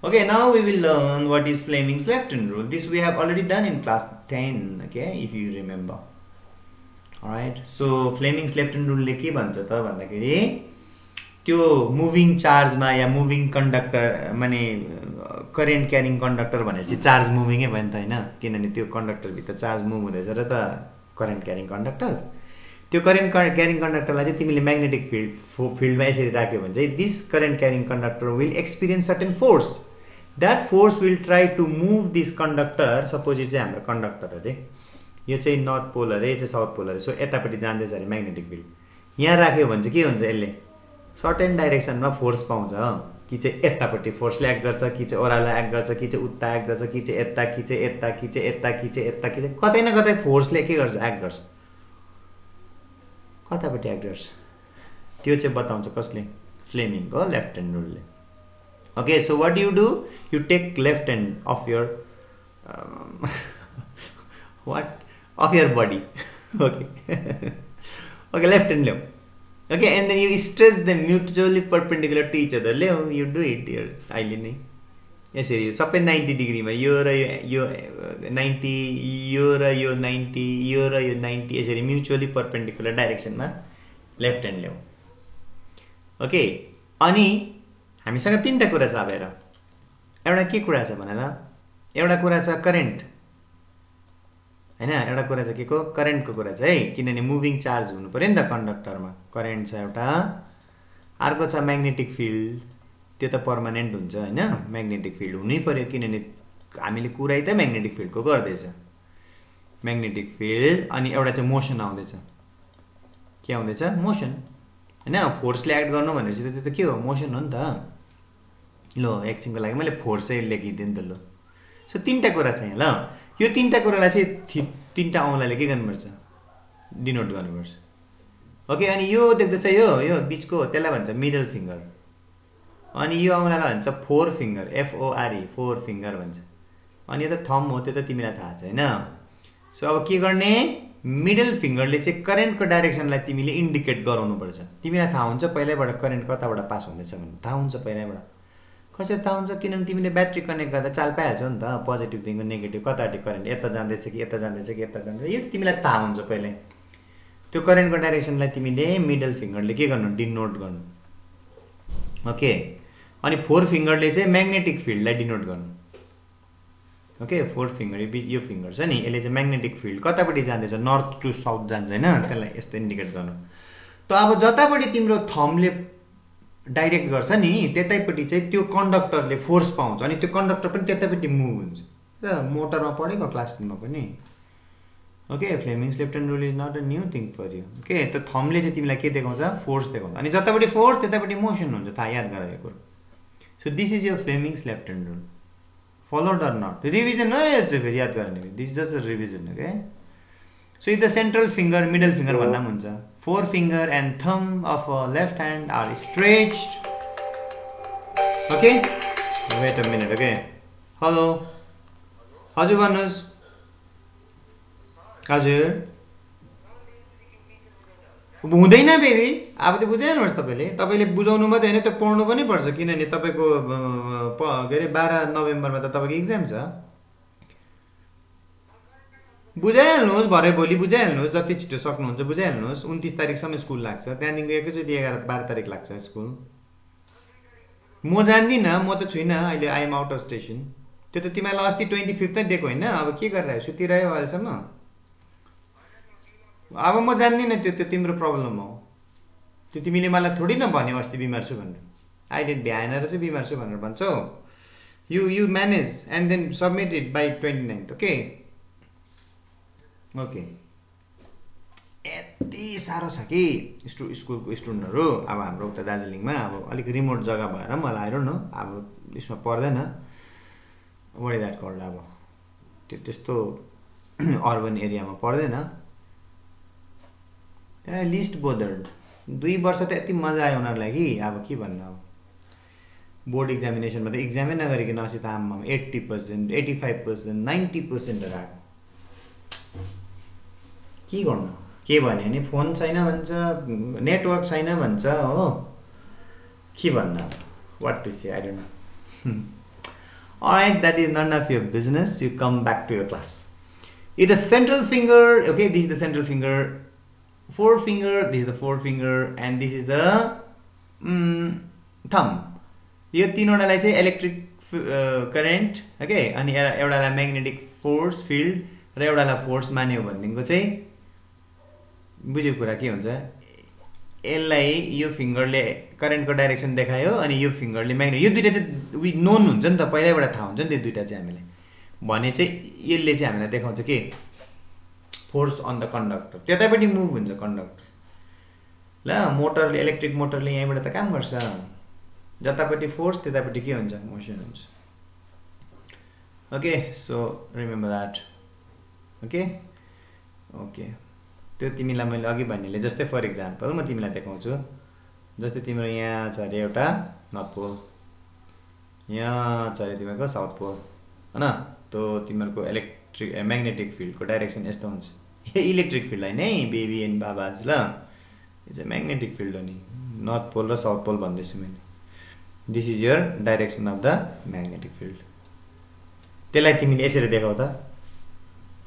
Okay, now we will learn what is Fleming's left hand rule. This we have already done in class 10, okay, if you remember. Alright, so Fleming's left hand rule ले के भन्छ त भन्दाखेरि त्यो मुभिङ चार्जमा या मुभिङ कन्डक्टर माने करेन्ट क्यारिङ कन्डक्टर भनेपछि चार्ज मुभिङै भयो नि त हैन किनभने त्यो कन्डक्टर भित्र चार्ज मुभ हुँदैछ र त करेन्ट क्यारिङ कन्डक्टर त्यो करेन्ट क्यारिङ कन्डक्टरलाई चाहिँ तिमीले म्याग्नेटिक फिल्डमा यसरी राख्यो भने चाहिँ this current carrying conductor will experience certain force that force will try to move this conductor suppose चाहिँ हाम्रो कन्डक्टर अरे यो चाहिँ नर्थ पोल अरे यो चाहिँ साउथ पोल अरे सो यतापट्टि जाँदैछ अरे म्याग्नेटिक फिल्ड यहाँ राख्यो भने चाहिँ के हुन्छ यसले सर्टेन डाइरेक्सनमा फोर्स पाउँछ कि चाहिँ यतापट्टि फोर्सले एक्ट गर्छ कि चाहिँ ओह्रालो एक्ट गर्छ कि चाहिँ उता एक्ट गर्छ कि चाहिँ यता कि चाहिँ यता कि चाहिँ यता कि चाहिँ यता कि चाहिँ कतै न कतै फोर्सले के गर्छ एक्ट गर्छ कतापट्टि एक्ट गर्छ त्यो चाहिँ बताउँछ कसले फ्लेमिङको लेफ्ट ह्यान्ड रुलले Okay, so what do? You take left hand of your what of your body. Okay, okay, left hand leo. Okay, and then you stretch them mutually perpendicular to each other. Leo, you do it here. अहिले नै यसरी सबै 90 डिग्रीमा यो र यो 90 यो र यो 90 यो र यो 90 यसरी म्युचुअली परपेन्डिकुलर डाइरेक्सनमा लेफ्ट ह्यान्ड ल्याऊ ओके अनि हामीसँग तीनटा कुरा छ अब हेर एउटा के कुरा छ भने एउटा कुरा छ करेन्ट हैन एउटा कुरा छ के को करेन्टको कुरा छ है किनभने मुभिङ चार्ज हुनु पर्यो नि त कन्डक्टरमा करेन्ट छ एउटा अर्को छ म्याग्नेटिक फिल्ड त्यो त पर्मानेन्ट हुन्छ हैन म्याग्नेटिक फिल्ड हुनै पर्यो किनभने हामीले कुरै त म्याग्नेटिक फिल्डको गर्दैछ म्याग्नेटिक फिल्ड अनि एउटा चाहिँ मोसन आउँदैछ के आउँदैछ मोसन हैन फोर्सले एक्ट गर्नु भनेपछि त्यो त के हो मोसन हो नि त लो एकछिनको लागि मैले फोर्सै लेखिदिएँ नि त लो सो तीनटा कुरा छ यहाँ ल यो तीनटा कुरालाई चाहिँ तीनटा औँलाले के गर्नुपर्छ डिनोट गर्नुपर्छ ओके अनि यो देख्दैछ यो बीचको त्यसलाई भन्छ मिडल फिंगर अनि यो औँलालाई भन्छ four finger FORE four finger भन्छ अनि यो त थम्ब हो त्यो त तिमीलाई थाहा छ हैन सो अब के गर्ने मिडल फिंगरले चाहिँ करेन्टको डाइरेक्सनलाई तिमीले इन्डिकेट गराउनु पर्छ तिमीलाई थाहा हुन्छ पहिल्यैबाट करेन्ट कताबाट पास हुँदैछ भन्ने थाहा हुन्छ पहिल्यैबाट कसरी थाहा हुन्छ किनभने तिमीले ब्याट्री कनेक्ट गर्दा चाल पाइहाल्छौ नि त पोजिटिभ देखिको नेगेटिभ कतापट्टि करेन्ट यता जाँदैछ कि यता जाँदैछ कि यता जाँदैछ यो तिमीलाई थाहा हुन्छ पहिल्यै त्यो करेन्टको डाइरेक्सनलाई तिमीले मिडल फिंगरले के गर्नु डिनोट गर्नु ओके अनि फोर फिंगरले चाहिँ म्याग्नेटिक फिल्डलाई डिनोट गर्नु ओके फोर्थ फिंगर यो फिंगर छ नि यसले चाहिँ म्याग्नेटिक फिल्ड कतापट्टि जाँदैछ नर्थ टु साउथ जान्छ हैन त्यसलाई यस्तो इन्डिकेट गर्नु त अब जतापट्टि तिम्रो थम्बले डाइरेक्ट गर्छ नि त्यतैपट्टि चाहिँ त्यो कन्डक्टरले फोर्स पाउँछ अनि त्यो कन्डक्टर पनि त्यतैपट्टि मुभ हुन्छ मोटरमा पढेको क्लास 10 मा पनि okay Fleming's left hand rule is not a new thing for you okay त थम्बले चाहिँ तिमीलाई के देखाउँछ फोर्स देखाउँछ अनि जतापट्टि फोर्स त्यतैपट्टि मोसन हुन्छ थाहा याद गर यो कुरा so this is your Fleming's left hand rule followed or not revision हो यो चाहिँ फेरि याद गर्ने this just a revision okay so if the central finger middle finger भन्दा पनि हुन्छ four finger and thumb of left hand are stretched okay wait a minute okay hello हजुर भन्नुहोस् हजुर हुँदैन बेबी अब त बुझाइहाल्नुहोस् तपाईँले बुझाउनु मात्रै हैन त्यो पढ्नु पनि पर्छ किनभने तपाईँको के अरे 12 नोभेम्बरमा त तपाईँको इक्जाम छ बुझाइहाल्नुहोस् भरे भोलि बुझाइहाल्नुहोस् जति छिटो सक्नुहुन्छ बुझाइहाल्नुहोस् 29 तारिखसम्म स्कुल लाग्छ त्यहाँदेखि एकैचोटि 12 तारिक लाग्छ स्कुल म जान्दिनँ म त छुइनँ अहिले I am out of station त्यो त तिमीलाई अस्ति 25 नै दिएको हैन अब के गरिरहेको सुतिरह्यो अहिलेसम्म अब म जान्दिनँ त्यो तिम्रो प्रब्लम हो त्यो तिमीले मलाई थोडी न भन्यौ अस्ति बिमार छु भनेर अहिले भ्याएन र चाहिँ बिमार छु भनेर भन्छौ you manage and then submit it by 29th okay okay यति साह्रो छ कि स्कुलको स्टुडेन्टहरू अब हाम्रो उता दार्जिलिङमा अब अलिक रिमोट जग्गा भएर मलाई आएर न अब यसमा पर्दैन what is that called अब त्यस्तो अर्बन एरियामा पर्दैन लिस्ट बोदर्ड 2 वर्ष त यति मजा आयो उनीहरूलाई कि अब के भन्नु अब बोर्ड एक्जामिनेसनमा त एक्जामै नगरिकन अस्ति त आम्मा 80%, 85%, 90% आएको के गर्नु के भन्यो भने फोन छैन भन्छ नेटवर्क छैन भन्छ हो के भन्नु what to say I don't know alright that is none of your business you come back to your class is the central finger okay this is the central finger forefinger this is the forefinger and this is the thumb यो तीनवटालाई चाहिँ इलेक्ट्रिक करेन्ट ओके अनि एउटालाई म्याग्नेटिक फोर्स फिल्ड र एउटालाई फोर्स मान्यो भनेको चाहिँ बुझ्यो कुरा के हुन्छ यसलाई यो फिंगरले करेन्टको डाइरेक्सन देखायो अनि यो फिंगरले म्याग्नेट यो दुईटा चाहिँ वी नोन हुन्छ नि त पहिल्यैबाट थाहा हुन्छ नि त्यो दुईटा चाहिँ हामीले भने चाहिँ यसले चाहिँ हामीलाई देखाउँछ के फोर्स अन द कन्डक्टर त्यतापट्टि मुभ हुन्छ कन्डक्टर ल मोटरले इलेक्ट्रिक मोटरले यहीँबाट त काम गर्छ जतापट्टि फोर्स त्यतापट्टि के हुन्छ मोसन हुन्छ okay so remember that okay okay त्यो तिमीलाई मैले अघि भन्नेले जस्तै फर एक्जाम्पल म तिमीलाई देखाउँछु जस्तै तिम्रो यहाँ छ अरे एउटा नर्थ पोल यहाँ छ अरे तिमीको साउथ पोल हैन त्यो तिमीहरुको इलेक्ट्रिक म्याग्नेटिक फिल्डको डाइरेक्सन यस्तो हुन्छ यो इलेक्ट्रिक फिल्ड हैन है बेबी एन्ड बाबाज ल यो चाहिँ म्याग्नेटिक फिल्ड हो नि नर्थ पोल र साउथ पोल भन्दैछु मैले this is your direction of the magnetic field त्यसलाई तिमीले यसरी देखाउ त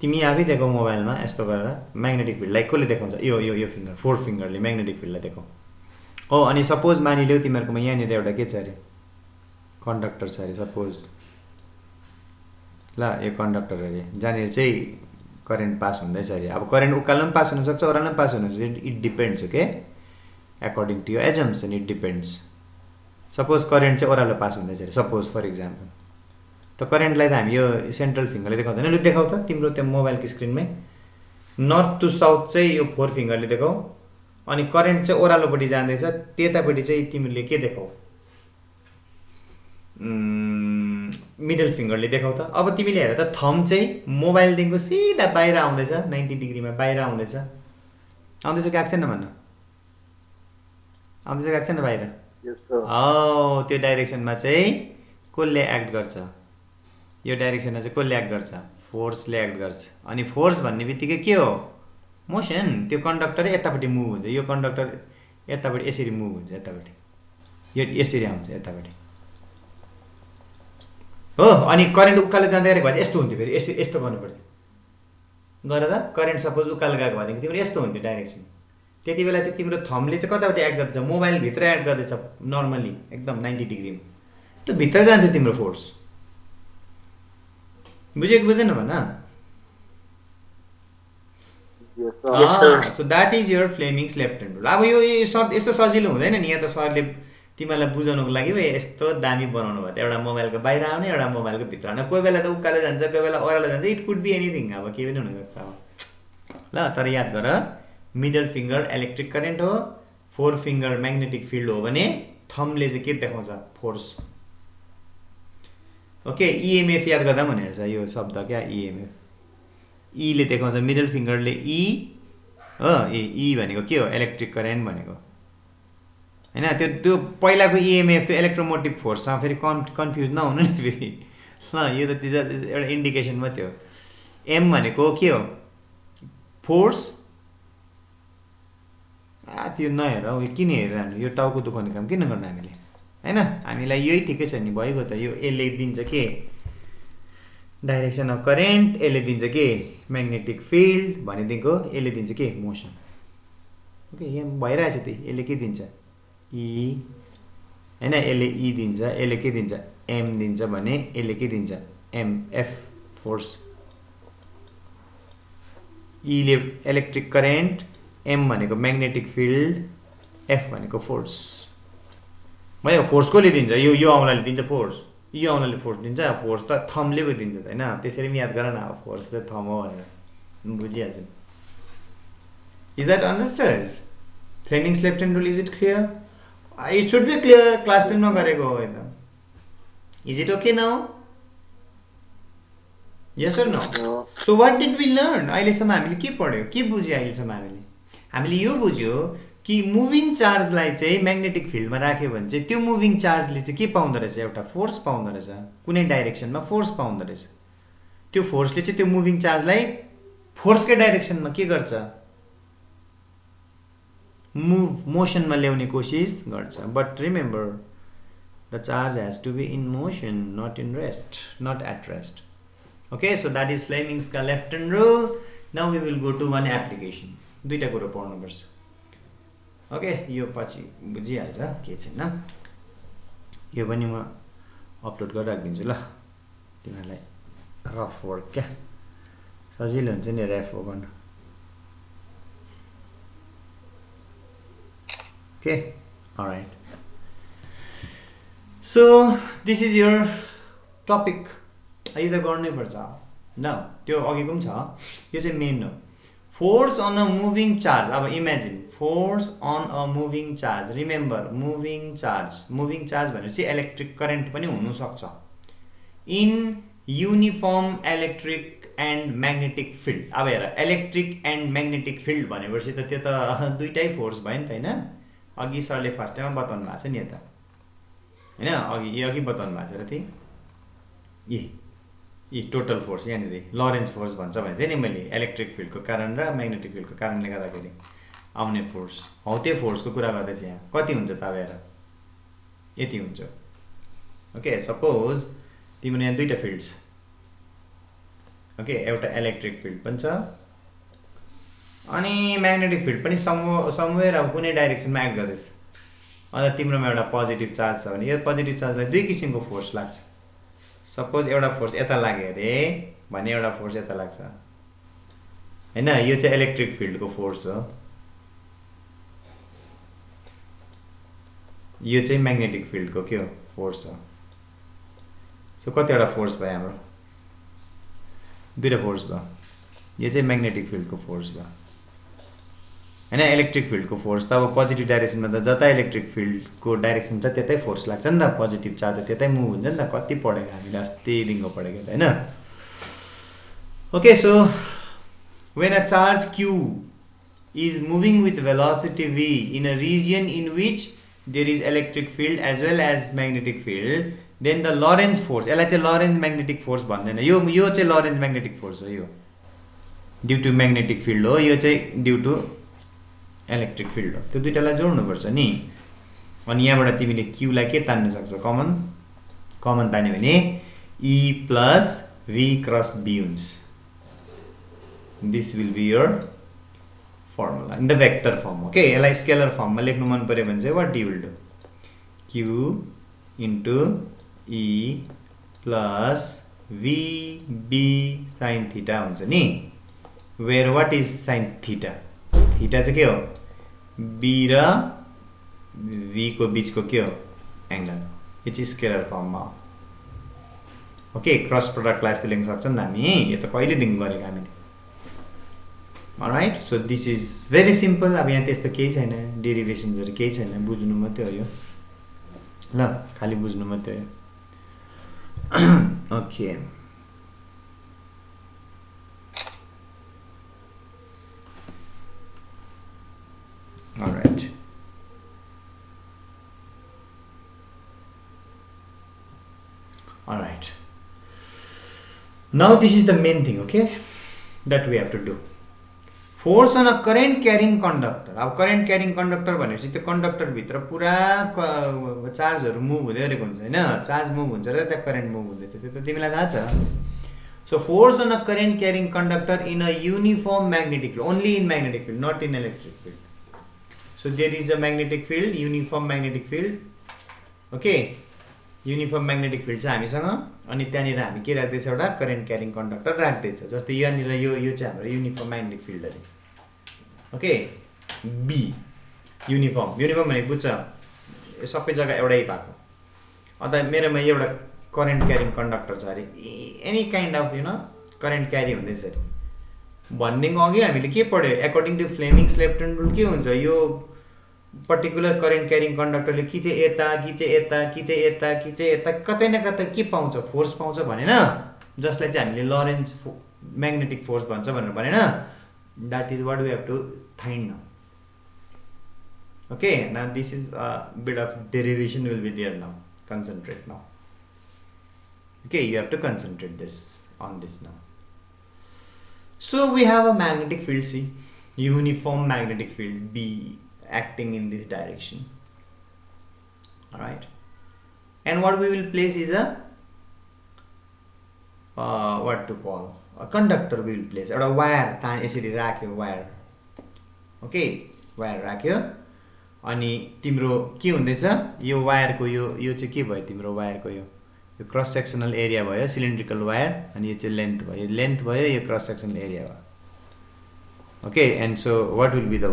तिमी आफै देखाउ मोबाइलमा यस्तो गरेर म्याग्नेटिक फिल्डलाई कसले देखाउँछ यो यो यो फिंगर फोर फिंगरले म्याग्नेटिक फिल्डलाई देखाउ हो अनि सपोज मानिलियो तिमीहरुकोमा यहाँनिर एउटा के छ अरे कन्डक्टर छ अरे सपोज ल यो कन्डक्टर अरे जहाँनिर चाहिँ करेन्ट पास हुँदैछ अरे अब करेन्ट उकालो पनि पास हुन सक्छ ओह्रालो पनि पास हुन सक्छ it depends okay according to your assumption it depends suppose current चाहिँ ओह्रालो पास हुँदैछ अरे सपोज फर एक्जाम्पल त करेन्टलाई त हामी यो सेन्ट्रल फिंगरले देखाउँदैन लु देखाउ त तिम्रो त्यो मोबाइलको स्क्रिनमै नर्थ टु साउथ चाहिँ यो फोर फिंगरले देखाउ अनि करेन्ट चाहिँ ओह्रालोपट्टि जाँदैछ त्यतापट्टि चाहिँ तिमीले के देखाउ मिडल फिंगरले देखाउ त अब तिमीले हेर त थम्ब चाहिँ मोबाइलदेखिको सिधा बाहिर आउँदैछ 90 डिग्रीमा बाहिर आउँदैछ आउँदैछ कि आएको छैन भन्न आउँदैछ कि आएको छैन बाहिर त्यो डाइरेक्सनमा चाहिँ कसले एक्ट गर्छ यो डाइरेक्सनमा चाहिँ कसले एक्ट गर्छ फोर्सले एक्ट गर्छ अनि फोर्स भन्ने बित्तिकै के हो मोसन त्यो कन्डक्टर यतापट्टि मुभ हुन्छ यो कन्डक्टर यतापट्टि यसरी मुभ हुन्छ यतापट्टि यो यसरी आउँछ यतापट्टि हो अनि करेन्ट उकालो जाँदै गरेको भए यस्तो हुन्थ्यो फेरि यस्तो गर्नु पर्थ्यो गरे त करेन्ट सपोज उकालो गएको भनेको तिम्रो यस्तो हुन्थ्यो डाइरेक्सन त्यति बेला चाहिँ तिम्रो थम्बले चाहिँ कतापट्टि एक्ट गर्छ मोबाइल भित्र एक्ट गर्दैछ नर्मली एकदम 90 डिग्रीमा त्यो भित्र जान्छ तिम्रो फोर्स बुझेको बुझेन भन so that is your Fleming's left hand rule अब यो यस्तो सजिलो हुँदैन नि यहाँ त सरले तिमीलाई बुझाउनको लागि यस्तो दामी बनाउनु भयो एउटा मोबाइलको बाहिर आउने एउटा मोबाइलको भित्र आउने कोही बेला त उकालो जान्छ कोही बेला ओह्रालो जान्छ इट कुड बी एनिथिङ अब के पनि हुन सक्छ अब ल तर याद गर मिडल फिंगर इलेक्ट्रिक करेन्ट हो फोर फिंगर म्याग्नेटिक फिल्ड हो भने थम्बले चाहिँ के देखाउँछ फोर्स ओके ईएमएफ याद गर्दा भनेर छ यो शब्द क्या ईएमएफ ई ले देखाउँछ मिडल फिंगरले ई हो ई भनेको के हो इलेक्ट्रिक करेन्ट भनेको हैन त्यो पहिलाको ईएमएफ त्यो इलेक्ट्रोमोटिभ फोर्ससँग फेरि कन्फ्युज नहुनु नि फेरि ल यो त एउटा इन्डिकेसन मात्रै हो एम भनेको के हो फोर्स त्यो नहेर किन हेरिरहनु यो टाउको दुखाउने काम किन गर्नु हामीले हैन हामीलाई यही ठिकै छ नि भइगयो त यो यसले दिन्छ के डाइरेक्सन अफ करेन्ट यसले दिन्छ के म्याग्नेटिक फिल्ड भनेदेखिको यसले दिन्छ के मोसन ओके यहाँ भइरहेछ त्यही यसले के दिन्छ ई हैन यसले ई दिन्छ यसले के दिन्छ एम दिन्छ भने यसले के दिन्छ एम एफ फोर्स ई ले इलेक्ट्रिक करेन्ट एम भनेको म्याग्नेटिक फिल्ड एफ भनेको फोर्स भयो फोर्स कसले दिन्छ यो औँलाले दिन्छ फोर्स यो औँलाले फोर्स दिन्छ फोर्स त थम्बले पो दिन्छ हैन त्यसरी पनि याद गर न अब फोर्स चाहिँ थम्ब हो भनेर बुझिहाल्छ is that understood Fleming's left hand rule is it clear it should be clear class 10 मा गरेको हो एकदम is it okay now Yes or no? So what did we learn? अहिलेसम्म हामीले के पढ्यो, के बुझ्यो अहिलेसम्म हामीले यो बुझ्यो कि मुभिङ चार्जलाई चाहिँ म्याग्नेटिक फिल्डमा राख्यो भने चाहिँ त्यो मुभिङ चार्जले चाहिँ के पाउँदो रहेछ, एउटा फोर्स पाउँदो रहेछ, कुनै डाइरेक्सनमा फोर्स पाउँदो रहेछ। त्यो फोर्सले चाहिँ त्यो मुभिङ चार्जलाई फोर्सकै डाइरेक्सनमा के गर्छ, मोसनमा ल्याउने कोसिस गर्छ। But remember the charge has to be in motion, not in rest, not at rest. Okay, so that is Fleming's left hand rule. Now we will go to one application. दुईटा कुरा पढ्नु पर्छ। ओके, यो पछि बुझिहाल्छ, के छैन। यो पनि म अपलोड गरेर राखिदिन्छु ल, तिमीहरूलाई रफ वर्क क्या, सजिलो हुन्छ नि रफ वर्क गर्न। Okay, all right. So this is your topic. यो त गर्नै पर्छ न, त्यो अघिको पनि छ, यो चाहिँ मेन हो। Force on a moving charge. अब imagine force on a moving charge. Remember moving charge भनेपछि इलेक्ट्रिक करेन्ट पनि हुनसक्छ in uniform electric and magnetic field. अब हेर, इलेक्ट्रिक एन्ड म्याग्नेटिक फिल्ड भनेपछि त त्यो त दुईटै फोर्स भयो नि त होइन। अघि सरले फर्स्टमा बताउनु भएको छ नि यता होइन, अघि बताउनु भएको छ र त्यही यी टोटल फोर्स, यहाँनिर लोरेन्ट्ज फोर्स भन्छ भने थिएँ नि मैले, इलेक्ट्रिक फिल्डको कारण र म्याग्नेटिक फिल्डको कारणले गर्दाखेरि आउने फोर्स हौ, त्यो फोर्सको कुरा गर्दैछ यहाँ। कति हुन्छ त अब हेर, यति हुन्छ। ओके, सपोज तिम्रो यहाँ दुईटा फिल्ड छ। ओके, एउटा इलेक्ट्रिक फिल्ड पनि छ अनि म्याग्नेटिक फिल्ड पनि समवेयर अब कुनै डाइरेक्सनमा एक्ट गर्दैछ। अन्त तिम्रोमा एउटा पोजिटिभ चार्ज छ भने यो पोजिटिभ चार्जलाई दुई किसिमको फोर्स लाग्छ। सपोज एउटा फोर्स यता लाग्यो अरे भने एउटा फोर्स यता लाग्छ होइन, यो चाहिँ इलेक्ट्रिक फिल्डको फोर्स हो, यो चाहिँ म्याग्नेटिक फिल्डको के हो, फोर्स हो। सो कतिवटा फोर्स भयो हाम्रो, दुईटा फोर्स भयो। यो चाहिँ म्याग्नेटिक फिल्डको फोर्स भयो होइन। इलेक्ट्रिक फिल्डको फोर्स त अब पोजिटिभ डाइरेक्सनमा त जता इलेक्ट्रिक फिल्डको डाइरेक्सन छ त्यतै फोर्स लाग्छ नि त, पोजिटिभ चार्ज त त्यतै मुभ हुन्छ नि त। कति पढेको हामीले, अस्तिदेखिको पढेको त होइन। Okay, so when a charge q is moving with velocity v in a region in which there is electric field as well as magnetic field, then the Lorentz force, यसलाई चाहिँ Lorentz magnetic force भन्दैन, यो चाहिँ Lorentz magnetic force हो, यो ड्यू टु म्याग्नेटिक फिल्ड हो, यो चाहिँ ड्यू टु इलेक्ट्रिक फिल्ड हो। त्यो दुईटालाई जोड्नुपर्छ नि। अनि यहाँबाट तिमीले क्यूलाई के तान्नु सक्छ, कमन तान्यो भने E plus V cross B हुन्छ। This will be your formula in the vector form. Okay, यसलाई स्केलर फर्ममा लेख्नु मन पर्यो भने चाहिँ what you will do, Q into E plus VB sine theta हुन्छ नि, where what is sine theta, theta चाहिँ के हो, B र V को बीचको के हो, एंगल। यो चाहिँ स्केलर फर्ममा हो। ओके, क्रस प्रोडक्टलाई यस्तो लेख्न सक्छ नि त हामी, यो त कहिलेदेखि गरेको हामीले। All right, so this is very simple. अब यहाँ त्यस्तो केही छैन, डेरिभेसन्सहरु केही छैन, बुझ्नु मात्रै हो यो ल, खाली बुझ्नु मात्रै हो। Okay, alright, alright, now this is the main thing, okay, that we have to do. Force on a current carrying conductor. अब करेन्ट क्यारिङ कन्डक्टर भनेपछि त्यो कन्डक्टर भित्र पुरा चार्जहरु मुभ हुँदै गरेको हुन्छ हैन, चार्ज मुभ हुन्छ र त्यहाँ करेन्ट मुभ हुँदैछ, त्यो त तिमीलाई थाहा छ। So force on a current carrying conductor in a uniform magnetic field, only in magnetic field, not in electric field. So there is a magnetic field, uniform magnetic field. Okay, uniform magnetic field छ हामीसँग, अनि त्यहाँनिर हामी के राख्दैछ, एउटा करेन्ट क्यारिङ कन्डक्टर राख्दैछ। जस्तै यहाँनिर यो चाहिँ हाम्रो युनिफर्म म्याग्नेटिक फिल्ड हो। ओके, बी युनिफर्म भनेको बुझ्छ, सबै जग्गा एउटै भएको। अन्त मेरोमा एउटा करेन्ट क्यारिङ कन्डक्टर छ अरे, any kind of current carry हुँदैछ अरे भन्नेको अघि हामीले के पढ्यो, according to Fleming's left hand rule के हुन्छ, यो पर्टिकुलर करेन्ट क्यारिङ कन्डक्टरले कि चाहिँ यता कि चाहिँ यता कि चाहिँ यता कि चाहिँ यता कतै न कतै के पाउँछ, फोर्स पाउँछ भनेन। जसलाई चाहिँ हामीले लोरेन्ट्ज म्याग्नेटिक फोर्स भन्छ भनेर भनेन. That is what we have to find now. Okay, now this is a bit of derivation will be there now. Concentrate now. Okay, you have to concentrate on this now. So we have a magnetic field C, uniform magnetic field B acting in this direction. Alright, and what we will place is a what to call a conductor we will place, or a wire यसरी राख्यो wire. Okay, wire राख्यो अनि तिम्रो के हुँदैछ यो वायर को यो चाहिँ के भयो तिम्रो वायर को यो क्रस सेक्सनल एरिया भयो सिलिन्ड्रिकल वायर अनि यो चाहिँ लेन्थ भयो यो क्रस सेक्सनल एरिया भयो. Okay, and so what will be the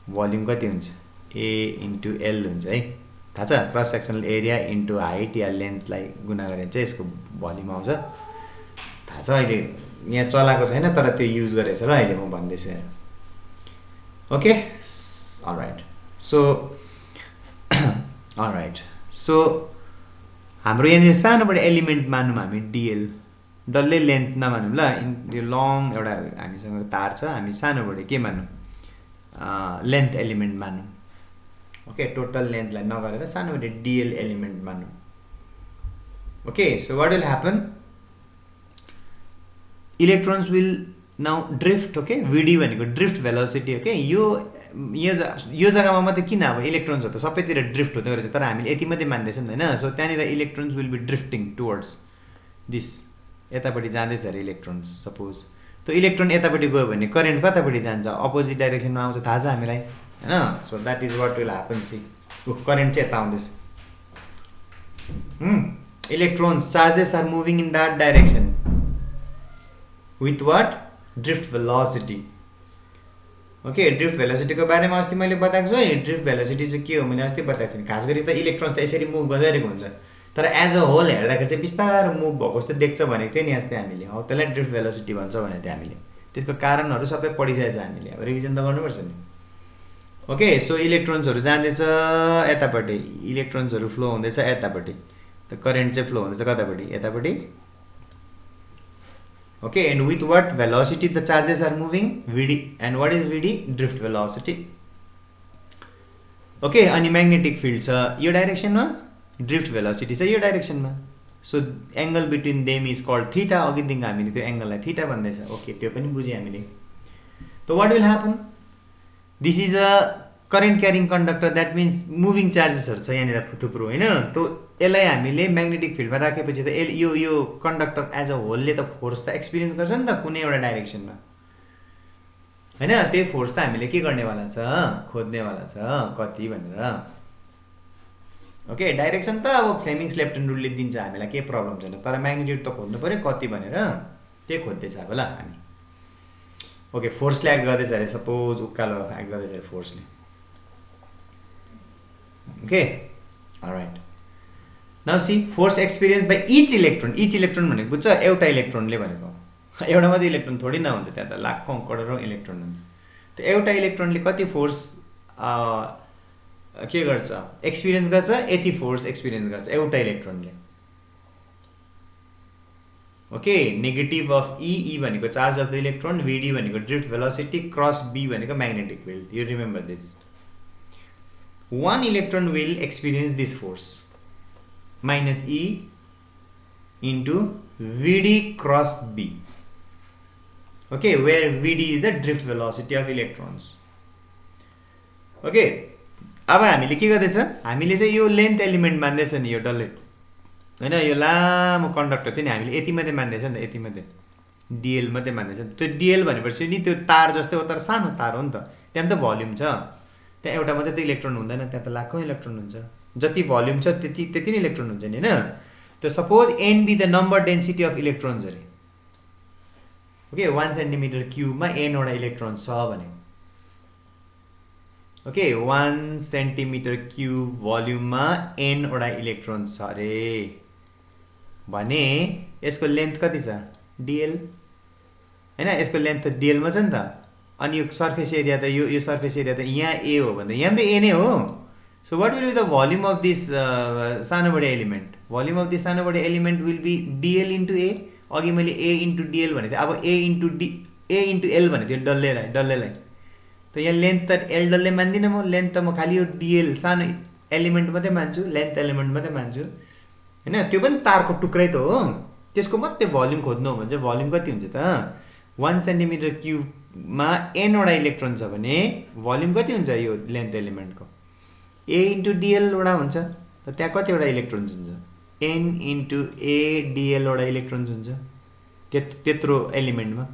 volume कति हुन्छ A into L हुन्छ है. थाहा छ cross sectional area into height या लेन्थलाई गुणा गरेर चाहिँ यसको भोल्युम आउँछ. थाहा छ अहिले यहाँ चलाएको छैन तर त्यो युज गरेछ ल अहिले म भन्दैछु हेर. Okay, all right. सो हाम्रो यहाँनिर सानोबाट एलिमेन्ट मानौँ हामी डिएल, डल्लै लेन्थ नमानौँ ल. यो लङ एउटा हामीसँग तार छ, हामी सानोबाट के मानौँ लेन्थ एलिमेन्ट मानौँ. ओके, टोटल लेन्थलाई नगरेर सानोबाट डिएल एलिमेन्ट मानौँ. Okay, so what will happen, electrons will now drift. Okay, VD भनेको ड्रिफ्ट भेलोसिटी. ओके, यो जग्गामा मात्रै किन अब इलेक्ट्रोन्सहरू त सबैतिर ड्रिफ्ट हुँदै गरेछ तर हामीले यति मात्रै मान्दैछौँ हैन. सो त्यहाँनिर electrons will be drifting towards this, यतापट्टि जाँदैछ अरे इलेक्ट्रोन्स. सपोज त्यो इलेक्ट्रोन यतापट्टि गयो भने करेन्ट कतापट्टि जान्छ, अपोजिट डाइरेक्सनमा आउँछ, थाहा छ हामीलाई हैन. So that is what will happen. See current चाहिँ यता आउँदैछ. Electrons charges are moving in that direction with what drift velocity. Okay, drift भेलोसिटीको बारेमा अस्ति मैले बताएको छु है. ड्रिफ्ट भेलोसिटी चाहिँ के हो मैले अस्ति बताएको छु. खास गरी त इलेक्ट्रोन्स त यसरी मुभ गरिरहेको हुन्छ तर एज अ होल हेर्दाखेरि चाहिँ बिस्तारो मुभ भएको जस्तो देख्छ भनेको थियो नि अस्ति हामीले. हो, त्यसलाई ड्रिफ्ट भेलोसिटी भन्छ भनेको थियो हामीले. त्यसको कारणहरू सबै पढिसकेको छ हामीले, अब रिभिजन त गर्नुपर्छ नि. ओके, सो इलेक्ट्रोन्सहरू जाँदैछ यतापट्टि, इलेक्ट्रोन्सहरू फ्लो हुँदैछ यतापट्टि, त करेन्ट चाहिँ फ्लो हुँदैछ कतापट्टि यतापट्टि. Okay, and with what velocity the charges are moving? Vd. And what is Vd? Drift velocity. Okay, and magnetic fields your direction ma, drift velocity is your direction ma. So angle between them is called theta. Again think हामीले त्यो angle लाई theta भन्दैछ. Okay, त्यो पनि बुझे हामीले. So what will happen? This is a current carrying conductor, that means moving charges छ यहाँनिर थुप्रो हैन. तो यसलाई हामीले म्याग्नेटिक फिल्डमा राखेपछि त यो कन्डक्टर एज अ होलले त फोर्स त एक्सपिरियन्स गर्छ नि त कुनै एउटा डाइरेक्सनमा हैन. त्यही फोर्स त हामीले के गर्नेवाला छ, खोज्नेवाला छ कति भनेर. ओके, डाइरेक्सन त अब फ्लेमिङ्ग्स लेफ्ट ह्यान्ड रुलले दिन्छ हामीलाई, केही प्रब्लम छैन, तर म्याग्निट्युड त खोज्नु पर्यो कति भनेर, त्यही खोज्दैछ अब ल हामी. ओके, फोर्सले एक्ट गर्दैछ अरे, सपोज उकालो एक्ट गर्दैछ अरे फोर्सले. Okay, alright. Now see force experience by each electron भनेको बुझ्छ एउटा इलेक्ट्रोनले भनेको. एउटा मात्रै इलेक्ट्रोन थोडी न हुन्छ, त्यहाँ त लाखौं करोडौं इलेक्ट्रोन हुन्छ. त्यो एउटा इलेक्ट्रोनले कति फोर्स के गर्छ, एक्सपिरियन्स गर्छ, यति फोर्स एक्सपिरियन्स गर्छ एउटा इलेक्ट्रोनले. ओके, नेगेटिभ अफ ई भनेको चार्ज अफ द इलेक्ट्रोन, भिडी भनेको ड्रिफ्ट भेलोसिटी, क्रस बी भनेको magnetic field. You remember this. one electron will experience this force minus E into VD cross B. Okay, where VD is the drift velocity of electrons. Okay, अब हामीले के गर्दैछ, हामीले चाहिँ यो लेन्थ एलिमेन्ट मान्दैछ नि, यो डल्लै हैन, यो लामो कन्डक्टर चाहिँ नि हामीले यति मात्रै मान्दैछ नि त, यति मात्रै डिएल मात्रै मान्दैछ. त्यो डिएल भनेपछि नि त्यो तार जस्तै हो तर सानो तार हो नि त, त्यहाँ त भोल्युम छ, त्यहाँ एउटा मात्रै त इलेक्ट्रोन हुँदैन, त्यहाँ त लाखौं इलेक्ट्रोन हुन्छ. जति भोल्युम छ त्यति नै इलेक्ट्रोन हुन्छ नि हैन. त suppose n be the number density of electrons अरे. ओके, 1 सेन्टिमिटर क्यूबमा n वटा इलेक्ट्रोन छ भने, ओके 1 सेन्टिमिटर क्यूब भोल्युममा n वटा इलेक्ट्रोन छ अरे भने यसको लेन्थ कति छ, dl हैन. यसको लेन्थ त dl मा छ नि त. अनि यो सर्फेस एरिया त यो सर्फेस एरिया त यहाँ a हो भने यहाँ त a नै हो. So what will be the volume of this सानो बडे एलिमेन्ट? Volume of this सानो बडे element will be dl into a. अघि मैले a into dl भने थिए, अब a into l भने थिए डल्लेलाई. त यहाँ लेन्थ त l डल्ले मान्दिन म, लेन्थ त म खाली यो dl सानो एलिमेन्ट मात्रै मान्छु, लेन्थ एलिमेन्ट मात्रै मान्छु. हैन, त्यो पनि तारको टुक्रै त हो. त्यसको मात्रै भोल्युम खोज्नु हो भने चाहिँ भोल्युम कति हुन्छ त? 1 सेन्टिमिटर क्युबमा n वटा इलेक्ट्रोन छ भने भोल्युम कति हुन्छ यो लेन्थ एलिमेन्टको? a into dl वटा हुन्छ. त त्यहाँ कतिवटा इलेक्ट्रोन्स हुन्छ? n into a dl वटा इलेक्ट्रोन्स हुन्छ त्यत्रो एलिमेन्टमा.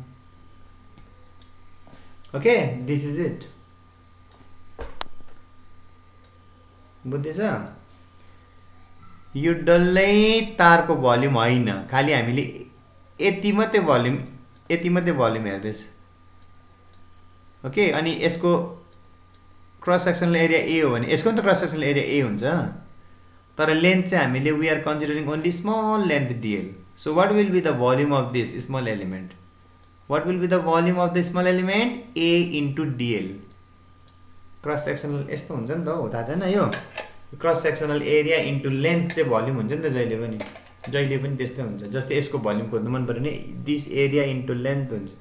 Okay, this is it. बुझ्दैछ? यो डल्लै तारको भोल्युम होइन, खालि हामीले यति मात्रै भोल्युम हेर्दैछ. ओके, अनि यसको क्रस सेक्सनल एरिया a हो भने यसको पनि त क्रस सेक्सनल एरिया a हुन्छ. तर लेन्थ चाहिँ हामीले we are considering only small length dl. So what will be the volume of this small element? What will be the volume of the small element? a into dl. Cross sectional यस्तो हुन्छ नि त हो, थाहा छैन यो? Cross sectional area into length चाहिँ भोल्युम हुन्छ नि त जहिले पनि त्यस्तै हुन्छ. जस्तै यसको भोल्युम खोज्नु मन पर्यो भने दिस एरिया इन्टु लेन्थ हुन्छ.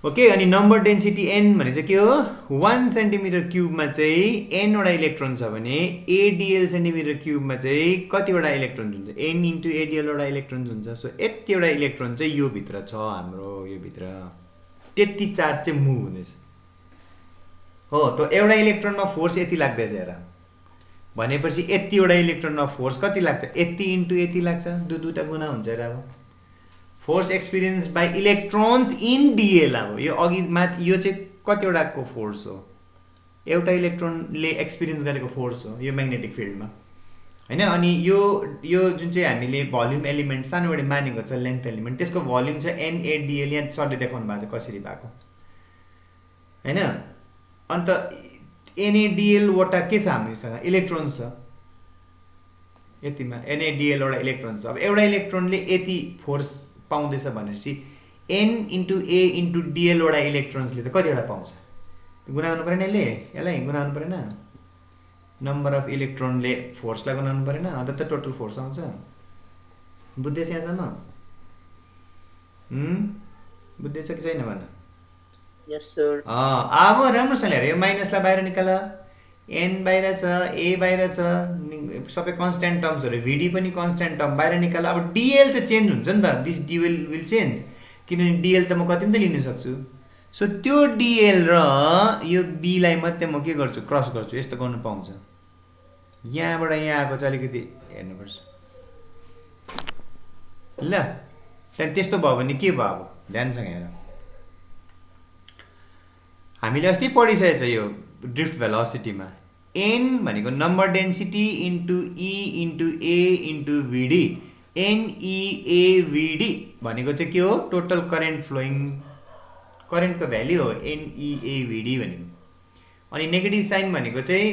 ओके, अनि नम्बर डेन्सिटी n भने चाहिँ के हो? 1 सेन्टिमिटर क्युबमा चाहिँ n वटा इलेक्ट्रोन छ भने adl सेन्टिमिटर क्युबमा चाहिँ कतिवटा इलेक्ट्रोन हुन्छ? n इन्टु adl वटा इलेक्ट्रोन हुन्छ. सो यतिवटा इलेक्ट्रोन चाहिँ यो भित्र छ, हाम्रो यो भित्र त्यति चार्ज चाहिँ मुभ हुँदैछ हो. त एउटा इलेक्ट्रोनमा फोर्स यति लाग्दैछ हेर भनेपछि यतिवटा इलेक्ट्रोनमा फोर्स कति लाग्छ? यति इन्टु यति लाग्छ. दुईटा गुणा हुन्छ हेर. अब force experience by electrons in dl. अब यो अघि माथि यो चाहिँ कतिवटाको फोर्स हो? एउटा इलेक्ट्रोनले एक्सपिरियन्स गरेको फोर्स हो यो म्याग्नेटिक फिल्डमा, हैन. अनि यो जुन चाहिँ हामीले भोल्युम एलिमेन्ट सानोबडे मानेको छ लेन्थ एलिमेन्ट, त्यसको भोल्युम चाहिँ NaDl. यहाँ सरले देखाउनु भएको छ कसरी भएको, हैन. अन्त NaDl वटा के छ हामीसँग? इलेक्ट्रोन्स छ यतिमा. NaDl वटा इलेक्ट्रोन्स छ. अब एउटा इलेक्ट्रोनले यति फोर्स पाउँदैछ भनेपछि n into a into dl वटा इलेक्ट्रोन्सले त कतिवटा पाउँछ? गुणाउनु परेन यसलाई गुणाउनु परेन? नम्बर अफ इलेक्ट्रोनले फोर्सलाई गुणाउनु परेन? अन्त त टोटल फोर्स आउँछ. बुझ्दैछ यहाँसम्म? बुझ्दैछ कि छैन भन?
यस सर.
अब राम्रोसँग हेर, यो माइनसलाई बाहिर निकाल. n बाहिर छ, a बाहिर छ, सबै कन्स्ट्यान्ट टर्म्सहरु, vd पनि कन्स्ट्यान्ट टर्म बाहिर निकाल. अब dl चाहिँ चेन्ज हुन्छ नि त, दिस dl विल चेन्ज, किनभने dl त म कति पनि त लिन सक्छु. सो त्यो dl र यो b लाई मात्रै म के गर्छु? क्रस गर्छु. यस्तो गर्नु पाउँछ. यहाँबाट यहाँ आएको चाहिँ अलिकति हेर्नुपर्छ ल. त्यहाँ त्यस्तो भयो भने के भयो? अब ध्यानसँग हेर. हामीले अस्ति पढिसकेको छ यो ड्रिफ्ट भेलोसिटीमा. n भनेको number density into e into a into vd. NEAVD भनेको चाहिँ के हो? टोटल करेन्ट फ्लोइङ, करेन्टको भ्याल्यु हो NEAVD भनेको. अनि नेगेटिभ साइन भनेको चाहिँ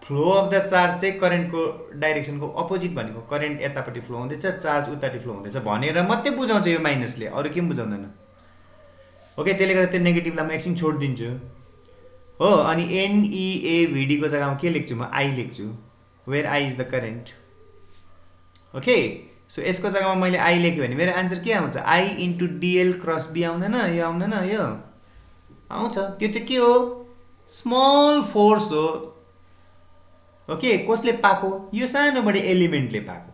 फ्लो अफ द चार्ज चाहिँ करेन्टको डाइरेक्सनको अपोजिट भनेको. करेन्ट यतापट्टि फ्लो हुँदैछ, चार्ज उतापट्टि फ्लो हुँदैछ भनेर मात्रै बुझाउँछ यो माइनसले, अरु के पनि बुझाउँदैन. ओके, त्यसले गर्दा त्यो नेगेटिभलाई म एकछिन छोड्दिन्छु हो. अनि NEAVD को जग्गामा के लेख्छु? म I लेख्छु, where I is the current. Okay, so यसको जग्गामा मैले I लेखेँ भने मेरो आन्सर के आउँछ? I into dl cross b आउँदैन? यो आउँदैन? यो आउँछ. त्यो चाहिँ के हो? स्मल फोर्स हो. ओके, कसले पाएको? यो सानो बडे एलिमेन्टले पाएको.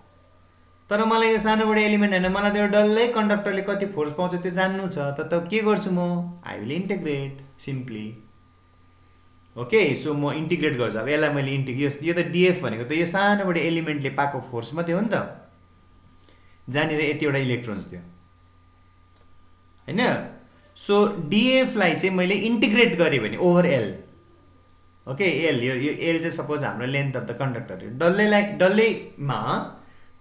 तर मलाई यो सानो बडे एलिमेन्ट हैन, मलाई त्यो डल्लै कन्डक्टरले कति फोर्स पाउँछ त्यो जान्नु छ. त के गर्छु म? I will integrate simply. Okay, so म इन्टिग्रेट गर्छु. अब यसलाई मैले इन्टिग्रेट, यो त df भनेको त यो सानो बडे एलिमेन्टले पाएको फोर्स मात्रै हो नि त, जहाँनिर यतिवटा इलेक्ट्रोन्स थियो, हैन. सो df लाई चाहिँ मैले इन्टिग्रेट गरेँ भने ओभर l. ओके, l यो l चाहिँ सपोज हाम्रो लेन्थ अफ द कन्डक्टर हो. डल्लैमा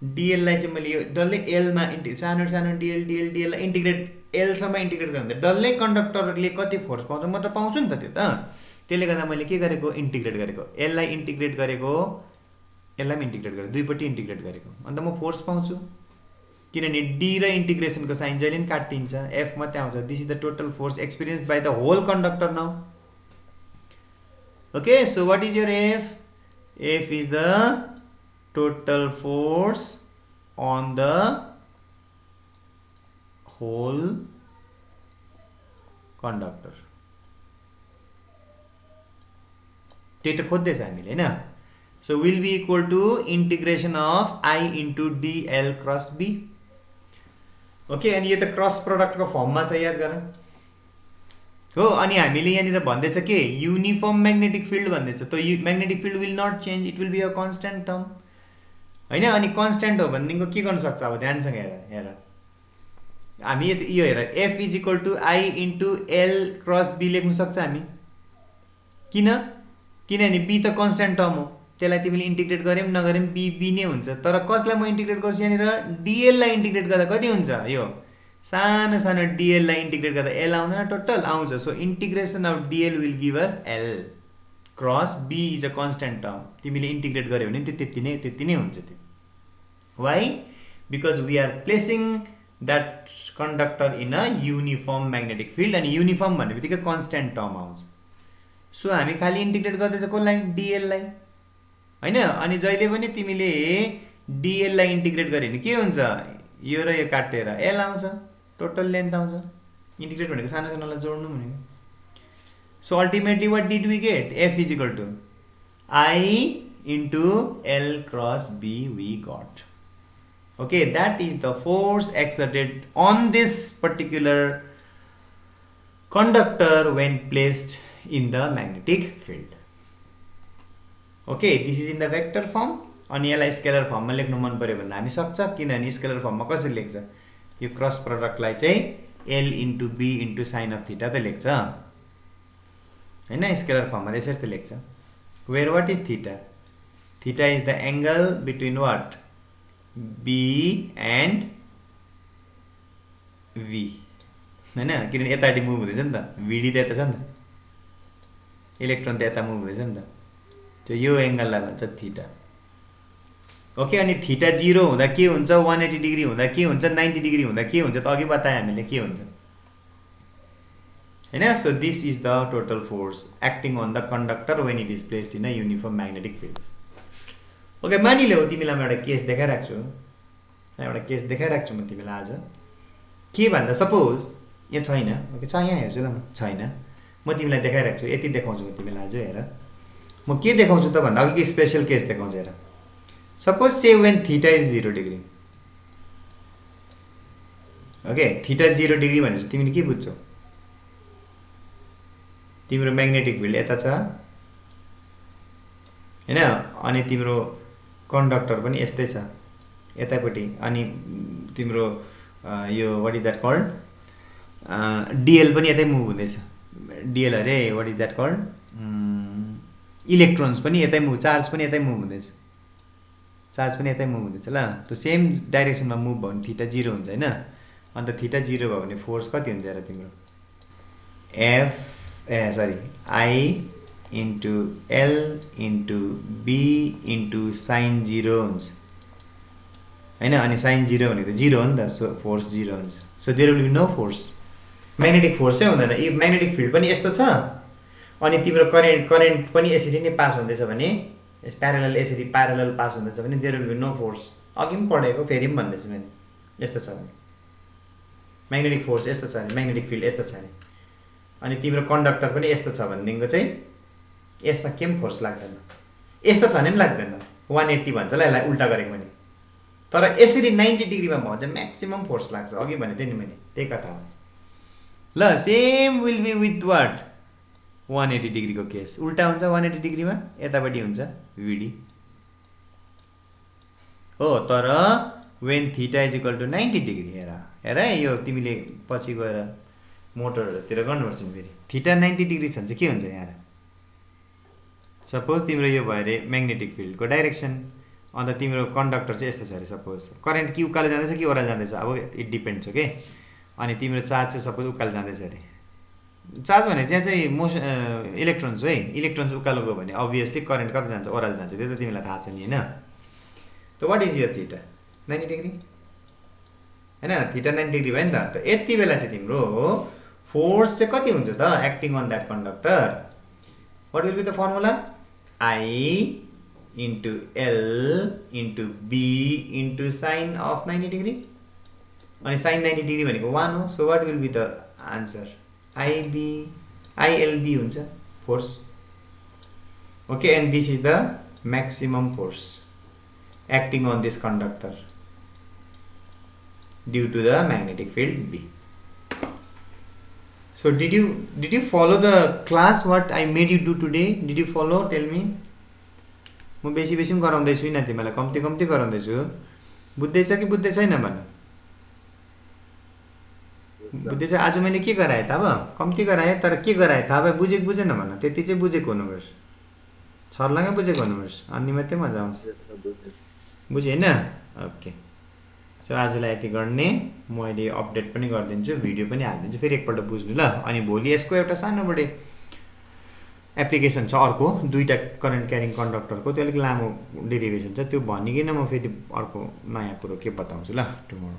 dl लाई चाहिँ मैले यो डल्लै l मा सानो सानो dl लाई इन्टिग्रेट l सम्म इन्टिग्रेट गर्दा डल्लै कन्डक्टरले कति फोर्स पाउँछ म त पाउँछु नि त त्यो त. त्यसले गर्दा मैले के गरेको? इन्टिग्रेट गरेको. l लाई इन्टिग्रेट गरेको, l लाई इन्टिग्रेट गरेको, दुईपट्टि इन्टिग्रेट गरेको. अन्त म फोर्स पाउँछु, किनभने d र इन्टिग्रेसनको साइन जहिले पनि काटिन्छ, f मात्रै आउँछ. This is the total force experienced by the whole conductor now. Okay, so what is your F? F is the total force on the whole conductor. त्यो त खोज्दै छ हामीले हैन. So will be equal to integration of I into dl cross b. Okay, अनि यो त क्रस प्रोडक्ट को फर्म मा छ, याद गर हो. अनि हामीले यहाँनिर भन्दैछ के युनिफर्म म्याग्नेटिक फिल्ड भन्दैछ. त magnetic field will not change, it will be a constant term हैन. अनि कन्स्ट्यान्ट हो भनेदेखिको के गर्न सक्छ अब ध्यानसँग हेर हामी यो हेर F is equal to I into L cross B लेख्न सक्छ हामी. किनभने B त कन्स्ट्यान्ट टर्म हो, त्यसलाई तिमीले इन्टिग्रेट गर्यौ नगर्यौ B नै हुन्छ. तर कसलाई म इन्टिग्रेट गर्छु यहाँनिर DL लाई इन्टिग्रेट गर्दा कति हुन्छ, यो सानो सानो DL लाई इन्टिग्रेट गर्दा L आउँदैन, टोटल आउँछ. So integration of DL will give us L cross B is a constant term. तिमीले इन्टिग्रेट गर्यौ भने त्यति नै हुन्छ त्यो. Why? Because we are placing that conductor in a uniform magnetic field, and uniform भन्ने बित्तिकै constant term आउँछ. सो हामी खाली इन्टिग्रेट गर्दैछ कसलाई, DL लाई हैन. अनि जहिले पनि तिमीले DL लाई इन्टिग्रेट गर्यो भने के हुन्छ, यो र यो काटेर L आउँछ, टोटल लेन्थ आउँछ. इन्टिग्रेट भनेको सानो सानोलाई जोड्नु भनेको. So ultimately what did we get, F is equal to I into L cross B we got. Okay, that is the force exerted on this particular conductor when placed in the magnetic field. Okay, this is in the vector form. अनि यसलाई स्केलर फर्ममा लेख्नु मन पर्यो भने हामी सक्छ, किनभने स्केलर फर्ममा कसरी लेख्छ, यो क्रस प्रोडक्टलाई चाहिँ L into B into sin of theta त लेख्छ हैन. स्केलर फर्ममा यसरी त लेख्छ. Where what is theta? Theta is the angle between what? B and V हैन. किनभने यतापट्टि मुभ हुँदैछ नि त, VD त यता छ नि त, इलेक्ट्रोन त यता मुभ हुँदैछ नि त. त्यो यो एंगललाई भन्छ थीटा. ओके, अनि थीटा 0 हुँदा के हुन्छ, 180 डिग्री हुँदा के हुन्छ, 90 डिग्री हुँदा के हुन्छ, त अघि बताए हामीले के हुन्छ हैन. So this is the total force acting on the conductor when it is placed in a uniform magnetic field. Okay, मानिलियो तिमीलाई म एउटा केस देखाइराख्छु म तिमीलाई आज. के भन्दा सपोज यहाँ छैन, ओके छ यहाँ हेर्छु ल, म छैन, म तिमीलाई देखाइराख्छु, यति देखाउँछु म तिमीलाई आज. हेर म के देखाउँछु त भन्दा अघि स्पेशल केस देखाउँछु. हेर suppose say when theta is 0 degree. Okay, theta 0 degree भनेपछि तिमीले के बुझ्छौ, तिम्रो म्याग्नेटिक फिल्ड यता छ हैन. अनि तिम्रो कंडक्टर पनि यस्तै छ यतापट्टि. अनि तिम्रो yo what is that called, DL पनि यतै मुभ हुँदैछ. DL अरे what is that called, electrons पनि यतै मुभ, चार्ज पनि यतै मुभ हुँदैछ, ल. त्यो सेम डाइरेक्सनमा मुभ भयो भने थीटा 0 हुन्छ हैन. अन्त थीटा 0 भयो भने फोर्स कति हुन्छ हेर तिम्रो, I into L into B into sin 0 हुन्छ हैन. अनि sin 0 भनेको 0 हो नि त, सो फोर्स 0 हुन्छ. So there will be no force, magnetic force चाहिँ हुँदैन. यो म्याग्नेटिक फिल्ड पनि यस्तो छ, अनि तिम्रो करेन्ट पनि यसरी नै पास हुँदैछ भने, यस प्यारलल पास हुँदैछ भने there will be no force. अघि पनि पढेको, फेरि पनि भन्दैछु मैले, यस्तो छ भने म्याग्नेटिक फोर्स यस्तो छ भने, म्याग्नेटिक फिल्ड यस्तो छ भने, अनि तिम्रो कंडक्टर पनि यस्तो छ भनेदेखिको चाहिँ यसमा केम फोर्स लाग्दैन, यस्तो छ भने पनि लाग्दैन. 180 भन्छ ल यसलाई उल्टा गरेको भने. तर यसरी 90 डिग्रीमा भयो भने म्याक्सिमम फोर्स लाग्छ. अघि भने थिएँ नि मैले, त्यही कथा हो ल. Same will be with what, 180 degree को केस उल्टा हुन्छ. 180 डिग्रीमा यतापट्टि हुन्छ VD हो. तर when theta is equal to 90 degree, हेर यो तिमीले पछि गएर मोटरतिर गर्नुपर्छ नि फेरि. थीटा 90 डिग्री छ भने चाहिँ के हुन्छ यहाँ, सपोज तिम्रो यो भयो अरे म्याग्नेटिक फिल्डको डाइरेक्सन, अन्त तिम्रो कंडक्टर चाहिँ यस्तो छ अरे. सपोज करेन्ट कि उकालो जाँदैछ कि ओह्रालो जाँदैछ, अब इट डिपेन्ड्स हो के. अनि तिम्रो चार्ज चाहिँ सपोज उकालो जाँदैछ अरे. चार्ज भने चाहिँ इलेक्ट्रोन्स हो है. इलेक्ट्रोन्स उकालो गयो भने अभियसली करेन्ट कता जान्छ, ओह्रालो जान्छ, त्यो त तिमीलाई थाहा छ नि हैन. त व्हाट इज यो थीटा 90 डिग्री हैन. थीटा 90 डिग्री भयो नि त. यति बेला चाहिँ तिम्रो फोर्स चाहिँ कति हुन्छ त acting on that conductor, What will be the formula? I into L into B into sine of 90 degree. And sine 90 degree भनेको 1 हो. So what will be the answer? ILB हुन्छ force. Okay, and this is the maximum force acting on this conductor due to the magnetic field B. So did you follow the class what I made you do today? Did you follow? Tell me. म बेसी बेसी गराउँदै छु न तिमीलाई, कम्ती कम्ती गराउँदै छु. बुझ्दै छ कि बुझ्दै छैन भन. बुझ्दै छ. आज मैले के गराए त अब? कम्ती गराए तर के गराए थाहा भयो? बुझेको बुझेन भन. त्यति चाहिँ बुझेको हुनुपर्छ. छर्लङ्गै बुझेको हुनुपर्छ. अनि मात्रै मजा आउँछ. बुझ्यो हैन? ओके. सो आजलाई यति गर्ने. म अहिले अपडेट पनि गरिदिन्छु, भिडियो पनि हालिदिन्छु. फेरि एकपल्ट बुझ्नु ल. अनि भोलि यसको एउटा सानो बडे एप्लिकेसन छ अर्को, दुईटा करेन्ट क्यारिङ कन्डक्टरको. त्यो अलिक लामो डेरिभेसन छ. त्यो भनिकिन म फेरि अर्को नयाँ कुरो के बताउँछु ल टुमोरो.